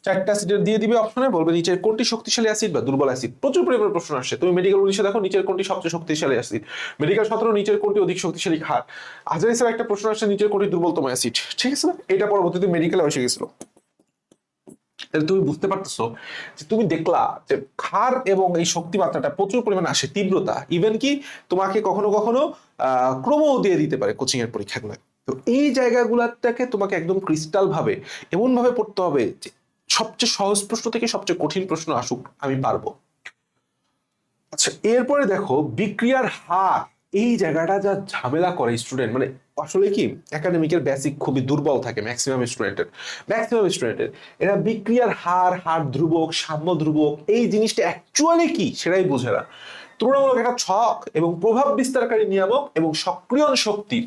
4টা অ্যাসিডের দিয়ে দিবে অপশনে, বলবে নিচের কোনটি শক্তিশালী অ্যাসিড বা দুর্বল অ্যাসিড। প্রচুর পরিমাণে প্রশ্ন আসছে, তুমি মেডিকেল 19 দেখো নিচের কোনটি সবচেয়ে শক্তিশালী অ্যাসিড, মেডিকেল 17 নিচের কোনটি অধিক শক্তিশালী ক্ষার, আজরাইসের একটা প্রশ্ন আসছে নিচের কোনটি দুর্বলতম অ্যাসিড। ঠিক আছে না, এটা পরবর্তীতে মেডিকেলে এসে গেছিল। তাহলে তুমি বুঝতে পারতেছো যে তুমি দেখলা যে ক্ষার এবং এই শক্তিমাত্রাটা প্রচুর পরিমাণে আসে, তীব্রতা, ইভেন কি তোমাকে কখনো কখনো ক্রমও দিয়ে দিতে পারে কোচিং এর পরীক্ষাগুলো। তো এই জায়গাগুলোটাকে তোমাকে একদম ক্রিস্টাল ভাবে এমন ভাবে পড়তে হবে যে সবচেয়ে সহজ প্রশ্ন থেকে সবচেয়ে কঠিন প্রশ্ন আসুক আমি পারবো। আচ্ছা, এরপরে দেখো বিক্রিয়ার হার, এই জায়গাটা যা ঝামেলা করে স্টুডেন্ট, মানে আসলে কি একাডেমিকের বেসিক খুবই দুর্বল থাকে ম্যাক্সিমাম স্টুডেন্টের, এরা বিক্রিয়ার হার, হার ধ্রুবক, সাম্য ধ্রুবক, এই জিনিসটা অ্যাকচুয়ালি কি সেটাই বোঝে না। তুলনামূলক একটা ছক এবং প্রভাব বিস্তারকারী নিয়ামক এবং সক্রিয়ণ শক্তি,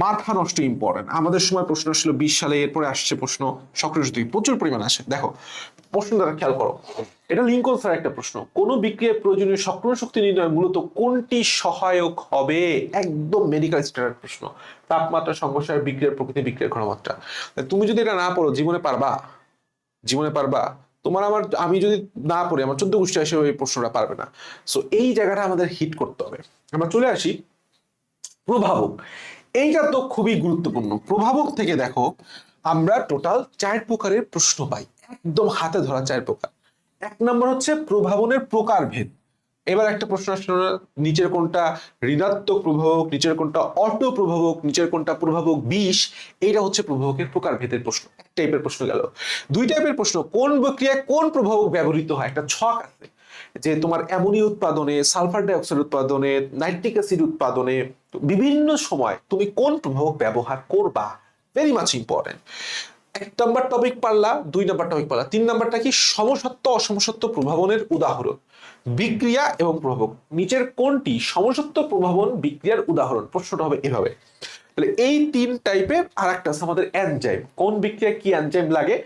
মাথা নষ্ট ইম্পর্টেন্ট। আমাদের সময় প্রশ্ন আসছিল 20 সালে, এরপরে আসছে প্রশ্ন সক্রিয় শক্তি প্রচুর পরিমাণে আসে। দেখো প্রশ্নটা খেয়াল করো, এটা লিঙ্কন স্যার একটা প্রশ্ন, কোন বিক্রিয়ায় প্রয়োজনীয় সক্রিয় শক্তি নির্ণয় মূলত কোনটি সহায়ক হবে? একদম মেডিকেল স্ট্যান্ডার্ড প্রশ্ন। তাপমাত্রা, সংঘর্ষের বিক্রিয়ার প্রকৃতি, বিক্রিয়ার ঘনমাত্রা। তুমি যদি এটা না পড়ো জীবনে পারবা? জীবনে পারবা? তোমার আমার আমি যদি না পড়ি, আমার 14 গোষ্ঠী আসে এই প্রশ্নটা পারবে না। সো এই জায়গাটা আমাদের হিট করতে হবে। আমরা চলে আসি প্রভাবক। এইটা তো খুবই গুরুত্বপূর্ণ। প্রভাবক থেকে দেখো আমরা টোটাল 4 প্রকারের প্রশ্ন পাই, একদম হাতে ধরা 4 প্রকার। 1 নম্বর হচ্ছে প্রভাবনের প্রকারভেদ। এবার একটা প্রশ্ন আসলো না, নিচের কোনটা ঋণাত্মক প্রভাবক, নিচের কোনটা অটো প্রভাবক, নিচের কোনটা প্রভাবক বিষ। এইটা হচ্ছে প্রভাবকের প্রকারভেদের প্রশ্ন। এক টাইপের প্রশ্ন গেল। 2 টাইপের প্রশ্ন, কোন প্রক্রিয়ায় কোন প্রভাবক ব্যবহৃত হয়, একটা ছক আছে যে তোমার অ্যামোনিয়া উৎপাদনে, সালফার ডাইঅক্সাইড উৎপাদনে, নাইট্রিক অ্যাসিড উৎপাদনে বিভিন্ন সময় তুমি কোন প্রভাবক ব্যবহার করবা, very much important. 1 number topic পারলা, 2 নাম্বার টপিক পারলা। 3 নাম্বারটা কি? সমসত্ব অসমসত্ব প্রভাবনের উদাহরণ, বিক্রিয়া এবং প্রভাবক। নিচের কোনটি সমসত্ব প্রভাবন বিক্রিয়ার উদাহরণ? প্রশ্নটা হবে এভাবে। তাহলে এই 3 টাইপের। আর একটা আছে আমাদের এনজাইম, কোন বিক্রিয়া কি এনজাইম লাগে,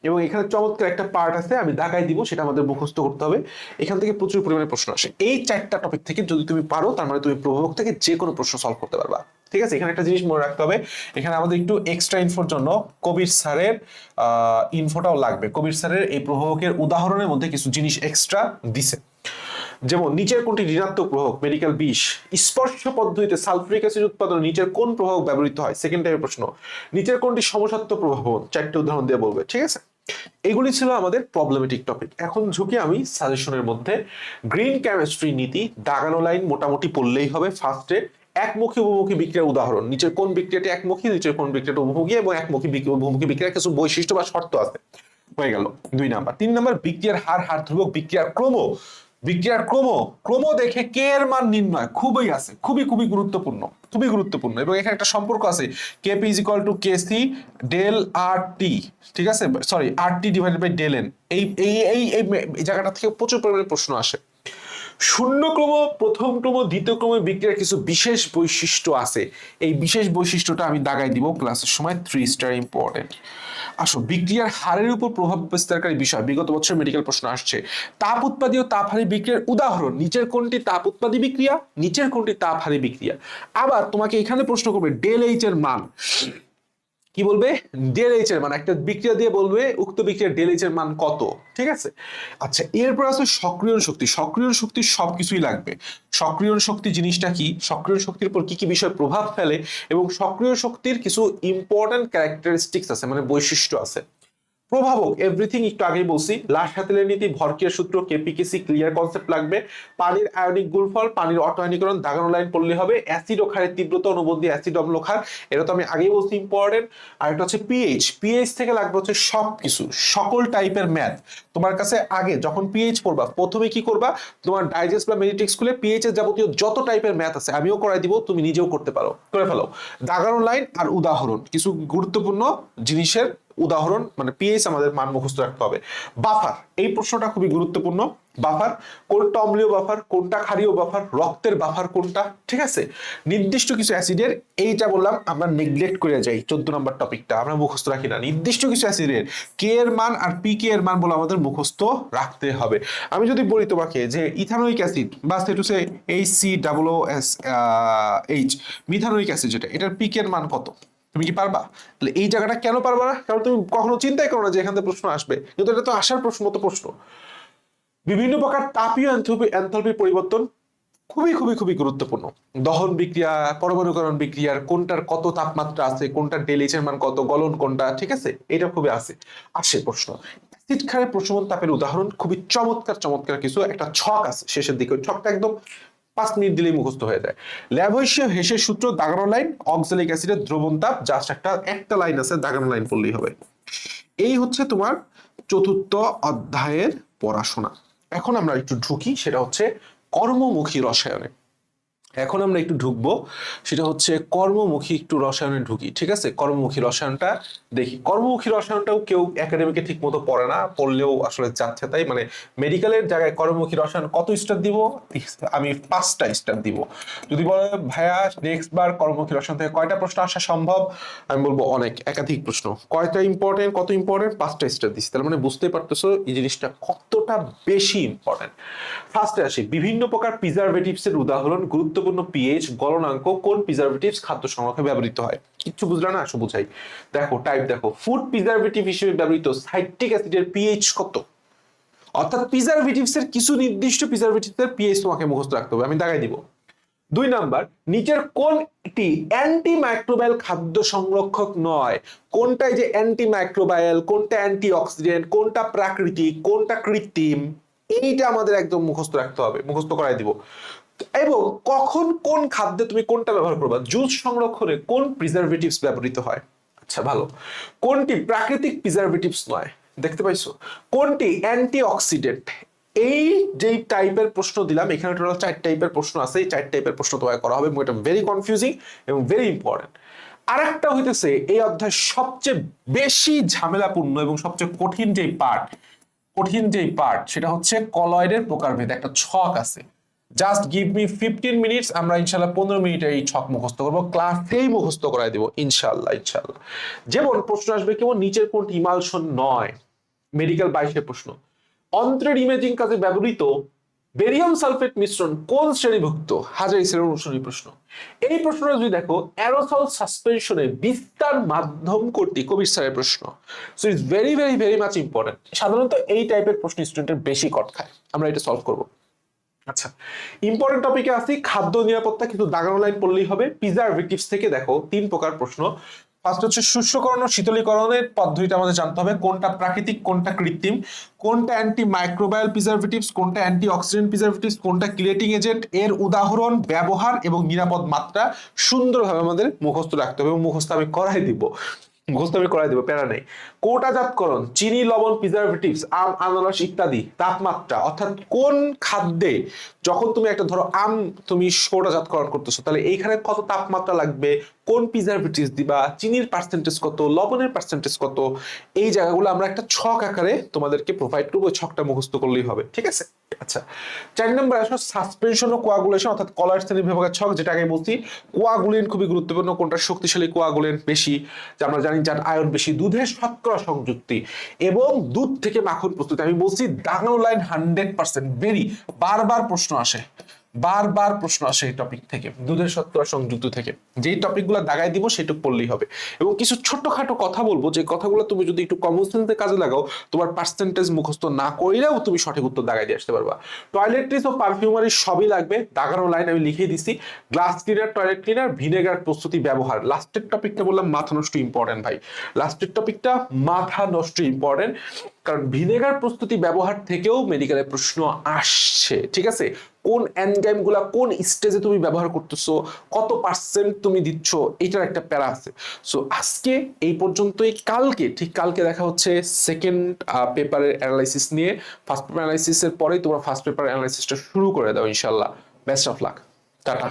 এবং এখানে চমৎকার একটা পার্ট আছে, আমি ঢাকায় দিব, সেটা আমাদের মুখস্থ করতে হবে। এখান থেকে প্রচুর পরিমাণে প্রশ্ন আসে। এই 4টা টপিক থেকে যদি তুমি পারো, তার মানে তুমি প্রভাবক থেকে যে কোনো প্রশ্ন সলভ করতে পারবা। ঠিক আছে, এখানে একটা জিনিস মনে রাখতে হবে, এখানে আমাদের একটু এক্সট্রা ইনফোর জন্য কবির স্যারের ইনফোটাও লাগবে। কবির স্যারের এই প্রভাবকের উদাহরণের মধ্যে কিছু জিনিস এক্সট্রা দিছে। যেমন নিচের কোনটি ঋণাত্মক প্রভাবক, মেডিকেল বিষ। স্পর্শ পদ্ধতিতে সালফিউরিক অ্যাসিড উৎপাদনে নিচের কোন প্রভাবক ব্যবহৃত হয়, সেকেন্ড টাইপের প্রশ্ন। নিচের কোনটি সমসত্ব প্রভাবক, 4টে উদাহরণ দিয়ে বলবে। ঠিক আছে, এগুলি ছিল আমাদের প্রবলেমেটিক টপিক। এখন ঝুঁকি আমি সাজেশনের মধ্যে গ্রিন কেমিস্ট্রি নীতি, দাগানো লাইন মোটামুটি পড়লেই হবে। ফার্স্টে একমুখী বহুমুখী বিক্রিয়ার উদাহরণ, নিচের কোন বিক্রিয়াটি একমুখী, নিচের কোন বিক্রিয়াটি বহুমুখী, এবং একমুখী বহুমুখী বিক্রিয়ার কিছু বৈশিষ্ট্য বা শর্ত আছে, হয়ে গেল 2 নাম্বার। 3 নাম্বার বিক্রিয়ার হার, হার ধ্রুবক, বিক্রিয়ার ক্রম। বিক্রিয়ার ক্রম দেখে কে এর মান নির্ণয় খুবই আছে, খুবই খুবই গুরুত্বপূর্ণ, খুবই গুরুত্বপূর্ণ। এবং এখানে একটা সম্পর্ক আছে, KP is equal to KC del R T. ঠিক আছে, sorry, R T divided by del N. এই এই এই এই জায়গাটা থেকে প্রচুর পরিমাণে প্রশ্ন আসে। শূন্য ক্রম, প্রথম ক্রম, দ্বিতীয় ক্রমের বিক্রিয়ার কিছু বিশেষ বৈশিষ্ট্য আছে। এই বিশেষ বৈশিষ্ট্যটা আমি দাগাই দিব ক্লাসের সময়, 3 স্টার ইম্পর্টেন্ট। আসো, বিক্রিয়ার হারের উপর প্রভাব বিস্তারকারী বিষয়, বিগত বছর মেডিকেল প্রশ্ন আসছে। তাপ উৎপাদী ও তাপহারী বিক্রিয়ার উদাহরণ, নিচের কোনটি তাপ উৎপাদী বিক্রিয়া, নিচের কোনটি তাপহারী বিক্রিয়া। আবার তোমাকে এখানে প্রশ্ন করবে ডেল এইচ এর মান, কি বলবে? ডেল এইচ এর মান, একটা বিক্রিয়া দিয়ে বলবে উক্ত বিক্রিয়ার ডেল এইচ এর মান কত। ঠিক আছে, আচ্ছা, এরপর আছে সক্রিয়ণ শক্তি। সক্রিয়ণ শক্তি সবকিছুই লাগবে। সক্রিয়ণ শক্তি জিনিসটা কি, সক্রিয়ণ শক্তির উপর কি কি বিষয় প্রভাব ফেলে, এবং সক্রিয় শক্তির কিছু ইম্পর্টেন্ট ক্যারেক্টারিস্টিক্স আছে, মানে বৈশিষ্ট্য আছে। প্রভাবক এভরিথিং একটু আগেই বলছি, লাশ হাতেলের নীতি, ভরকিয়ার সূত্র, কেপিকেসি, ক্লিয়ার কনসেপ্ট লাগবে। পানির আয়নিক গুণফল, পানির অটো আয়নীকরণ, দাগানো লাইন পড়লে হবে। অ্যাসিড ও ক্ষারের তীব্রতা, অনুবন্ধী অ্যাসিড অম্ল ক্ষার, এটা তো আমি আগেই বলছি ইম্পর্টেন্ট। আর একটা হচ্ছে পিএইচ। পিএইচ থেকে লাগবে হচ্ছে সবকিছু, সকল টাইপের ম্যাথ। তোমার কাছে আগে যখন পিএইচ পড়বা, প্রথমে কি করবা, তোমার ডাইজেস্ট বা মেডিটেক্স খুলে পিএইচ এর যাবতীয় যত টাইপের ম্যাথ আছে আমিও করাই দিব, তুমি নিজেও করতে পারো, করে ফেলো। দাগানো লাইন আর উদাহরণ, কিছু গুরুত্বপূর্ণ জিনিসের উদাহরণ, মানে পিএইচ আমাদের মান মুখস্থ রাখতে হবে। বাফার, এই প্রশ্নটা খুবই গুরুত্বপূর্ণ। বাফার, কোনটা অম্লীয় বাফার, কোনটা ক্ষারীয় বাফার, রক্তের বাফার কোনটা। ঠিক আছে, নির্দিষ্ট কিছু অ্যাসিডের, এইটা বললাম আমরা নেগলেক্ট করে যাই, 14 নম্বর টপিকটা আমরা মুখস্থ রাখি না। নির্দিষ্ট কিছু অ্যাসিডের কে এর মান আর পি কে এর মান বলে আমাদের মুখস্থ রাখতে হবে। আমি যদি বলি তোমাকে যে ইথানোয়িক অ্যাসিড বা সেটুসে HCOOH, মিথানোয়িক অ্যাসিড যেটা, এটার পি কে এর মান কত, তুমি কি পারবা? তাহলে এই জায়গাটা কেন পারবা না? কারণ তুমি কখনো চিন্তাই করো না যে এখান থেকে প্রশ্ন আসবে, কিন্তু এটা তো আসার প্রশ্ন, মতো প্রশ্ন। বিভিন্ন প্রকার তাপীয় এনথালপি পরিবর্তন খুবই খুবই খুবই গুরুত্বপূর্ণ। দহন বিক্রিয়া, পরমাণুকরণ বিক্রিয়ার কোনটার কত তাপমাত্রা আছে, কোনটার ডেলএইচ এর মান কত, গলন কোনটা, ঠিক আছে, এটা খুবই আসে প্রশ্ন। অ্যাসিড ক্ষারের প্রশমন তাপের উদাহরণ, খুবই চমৎকার চমৎকার কিছু একটা ছক আছে শেষের দিকে, ওই ছকটা একদম 5 মিনিট দিলেই মুখস্থ হয়ে যায়। ল্যাভোইশীয় হেসের সূত্র, দাগানো লাইন, অক্সালিক অ্যাসিডের দ্রবণ তাপ, জাস্ট একটা লাইন আছে, দাগানো লাইন পড়লেই হবে। এই হচ্ছে তোমার 4র্থ অধ্যায়ের পড়াশোনা। এখন আমরা একটু ঢুকি, সেটা হচ্ছে কর্মমুখী রসায়নে। এখন আমরা একটু ঢুকবো, সেটা হচ্ছে কর্মমুখী একটু রসায়নে ঢুকি। ঠিক আছে, কর্মমুখী রসায়নটা দেখি। কর্মমুখী রসায়নটাও কেউ একাডেমিকে ঠিক মতো পড়ে না, পড়লেও আসলে যাচ্ছে তাই। মানে মেডিকেলের জায়গায় কর্মমুখী রসায়ন কত স্টার দিব? আমি 5টা স্টার দিব। যদি বলে ভাইয়া নেক্সট বার কর্মমুখী রসায়ন থেকে কয়টা প্রশ্ন আসা সম্ভব, আমি বলবো অনেক, একাধিক প্রশ্ন। কয়টা ইম্পর্টেন্ট, কত ইম্পর্টেন্ট? 5টা স্টার দিচ্ছি। তার মানে বুঝতেই পারতেছো এই জিনিসটা কতটা বেশি ইম্পর্টেন্ট। ফার্স্টে আসি, বিভিন্ন প্রকার প্রিজারভেটিভস এর উদাহরণ, গুরুত্বপূর্ণ পিএইচ, গলনাঙ্ক, কোন প্রিজারভেটিভস খাদ্য সংরক্ষণে ব্যবহৃত হয়। কিচ্ছু বুঝলা না? আসো বুঝাই। দেখো টাইপ দেখো, ফুড প্রিজারভেটিভ হিসেবে ব্যবহৃত সাইট্রিক অ্যাসিডের পিএইচ কত। অর্থাৎ প্রিজারভেটিভস এর কিছু নির্দিষ্ট প্রিজারভেটিভস এর পিএইচ তোমাকে মুখস্থ রাখতে হবে, আমি দাগাই দিব। 2 নাম্বার, নিচের কোনটি অ্যান্টি মাইক্রোবায়াল খাদ্য সংরক্ষক নয়? কোনটা যে অ্যান্টি মাইক্রোবায়াল, কোনটা অ্যান্টি অক্সিডেন্ট, কোনটা প্রাকৃতিক, কোনটা কৃত্রিম, এইটা আমাদের একদম মুখস্থ রাখতে হবে, মুখস্থ করাই দিব। এবং কখন কোন খাদ্যে তুমি কোনটা ব্যবহার করবা, জুস সংরক্ষণে কোন প্রিজারভেটিভস ব্যবহৃত হয়। আচ্ছা ভালো, কোনটি প্রাকৃতিক প্রিজারভেটিভস নয়, দেখতে পাইছো? কোনটি অ্যান্টি অক্সিডেন্ট। এই যে টাইপের প্রশ্ন দিলাম, এখানে টোটাল 4 টাইপের প্রশ্ন আছে, এই 4 টাইপের প্রশ্ন তোমায় করা হবে, এটা ভেরি কনফিউজিং এবং ভেরি ইম্পর্টেন্ট। আরেকটা হইতেছে এই অধ্যায় সবচেয়ে বেশি ঝামেলাপূর্ণ এবং সবচেয়ে কঠিন যেই পার্ট সেটা হচ্ছে কলয়েডের প্রকারভেদ। একটা ছক আছে, জাস্ট গিভ মি 15 মিনিটস, আমরা ইনশাল্লাহ 15 মিনিটে এই ছক মুখস্থ করবো, ক্লাসেই মুখস্থ করাই দিব ইনশাল্লাহ। যেমন প্রশ্ন আসবে কেমন, নিচের কোনটি ইমালশন নয়, মেডিকেল 22 প্রশ্ন। অন্ত্রের ইমেজিং কাজে ব্যবহৃত বেরিয়াম সালফেট মিশ্রণ কোন শ্রেণীভুক্ত, হাজারি স্যারের অনুসরণী প্রশ্ন। এই প্রশ্নটা যদি দেখো, অ্যারোসল সাসপেনশনে বিস্তার মাধ্যম কোনটি, কবির স্যারের প্রশ্ন। So it's very very very much important. সাধারণত এই টাইপের প্রশ্ন স্টুডেন্টের বেশি কট খায়, আমরা এটা সলভ করব। আচ্ছা, ইম্পর্টেন্ট টপিকে আসি, খাদ্য নিরাপত্তা, কিন্তু দাগানো লাইন পড়লেই হবে। প্রিজারভেটিভস থেকে দেখো 3 প্রকার প্রশ্ন। ফার্স্ট হচ্ছে শুষ্ককরণ ও শীতলীকরণের পদ্ধতিটা আমাদের জানতে হবে, কোনটা প্রাকৃতিক, কোনটা কৃত্রিম, কোনটা অ্যান্টি মাইক্রোবায়াল প্রিজারভেটিভস, কোনটা অ্যান্টি অক্সিডেন্ট প্রিজারভেটিভস, কোনটা ক্লিয়েটিং এজেন্ট, এর উদাহরণ, ব্যবহার এবং নিরাপদ মাত্রা সুন্দরভাবে আমাদের মুখস্থ রাখতে হবে এবং মুখস্থ আমি করাই দিব, প্যারা নেই। কৌটাজাতকরণ, চিনি, লবণ, প্রিজারভেটিভস, আম, আনারস ইত্যাদি, তাপমাত্রা, অর্থাৎ কোন খাদ্যে যখন তুমি একটা ধরো আম তুমি কৌটাজাতকরণ করতেছো, তাহলে এইখানে কত তাপমাত্রা লাগবে, কোন প্রিজারভেটিভস দিবা, চিনির পার্সেন্টেজ কত, লবণের পার্সেন্টেজ কত, এই জায়গাগুলো আমরা একটা ছক আকারে তোমাদেরকে প্রোভাইড করবো, ওই ছকটা মুখস্থ করলেই হবে। ঠিক আছে। আচ্ছা, 4 নম্বর আসো সাসপেনশন ও কোয়াগুলেশন, অর্থাৎ কলার শ্রেণী বিভাগের ছক, যেটা আগে বলছি। কোয়াগুলেন্ট খুবই গুরুত্বপূর্ণ, কোনটা শক্তিশালী কোয়াগুলেন্ট বেশি, যে আমরা জানি যার আয়রন বেশি, দুধের শতকরা সংযুক্তি এবং দুধ থেকে মাখন প্রস্তুতি। আমি বলছি দাগানো লাইন 100%, ভেরি বারবার প্রশ্ন আসে, এই টপিক থেকে, দুধের শতকরা সংযুক্ত থেকে। যেই টপিকগুলো দাগাই দিব সেটুকু পড়লেই হবে। এবং কিছু ছোটখাটো কথা বলবো, যে কথাগুলো তুমি যদি একটু কমন সেন্সে কাজে লাগাও, তোমার পার্সেন্টেজ মুখস্থ না কইলেও তুমি সঠিক উত্তর দাগাই দিয়ে আসতে পারবা। টয়লেট্রিজ ও পারফিউমারি সবই লাগবে, দাগানো লাইন আমি লিখে দিছি। Glass cleaner, toilet cleaner, vinegar প্রস্তুতি, ব্যবহার। লাস্টের টপিকটা বললাম মাথা নষ্ট ইম্পর্টেন্ট ভাই, লাস্টের টপিকটা মাথা নষ্ট ইম্পর্টেন্ট, কারণ ভিনেগার প্রস্তুতি ব্যবহার থেকেও মেডিকেলের প্রশ্ন আসছে। ঠিক আছে, কোন এনজাইম গুলা কোন স্টেজে তুমি ব্যবহার করতেছো, কত পার্সেন্ট তুমি দিচ্ছ, এটার একটা প্যারা আছে। সো আজকে এই পর্যন্তই, কালকে দেখা হচ্ছে সেকেন্ড পেপারের অ্যানালাইসিস নিয়ে। ফার্স্ট পেপার অ্যানালাইসিসের পরেই তোমরা ফার্স্ট পেপার অ্যানালাইসিসটা শুরু করে দাও ইনশাল্লাহ। Best of luck, tata.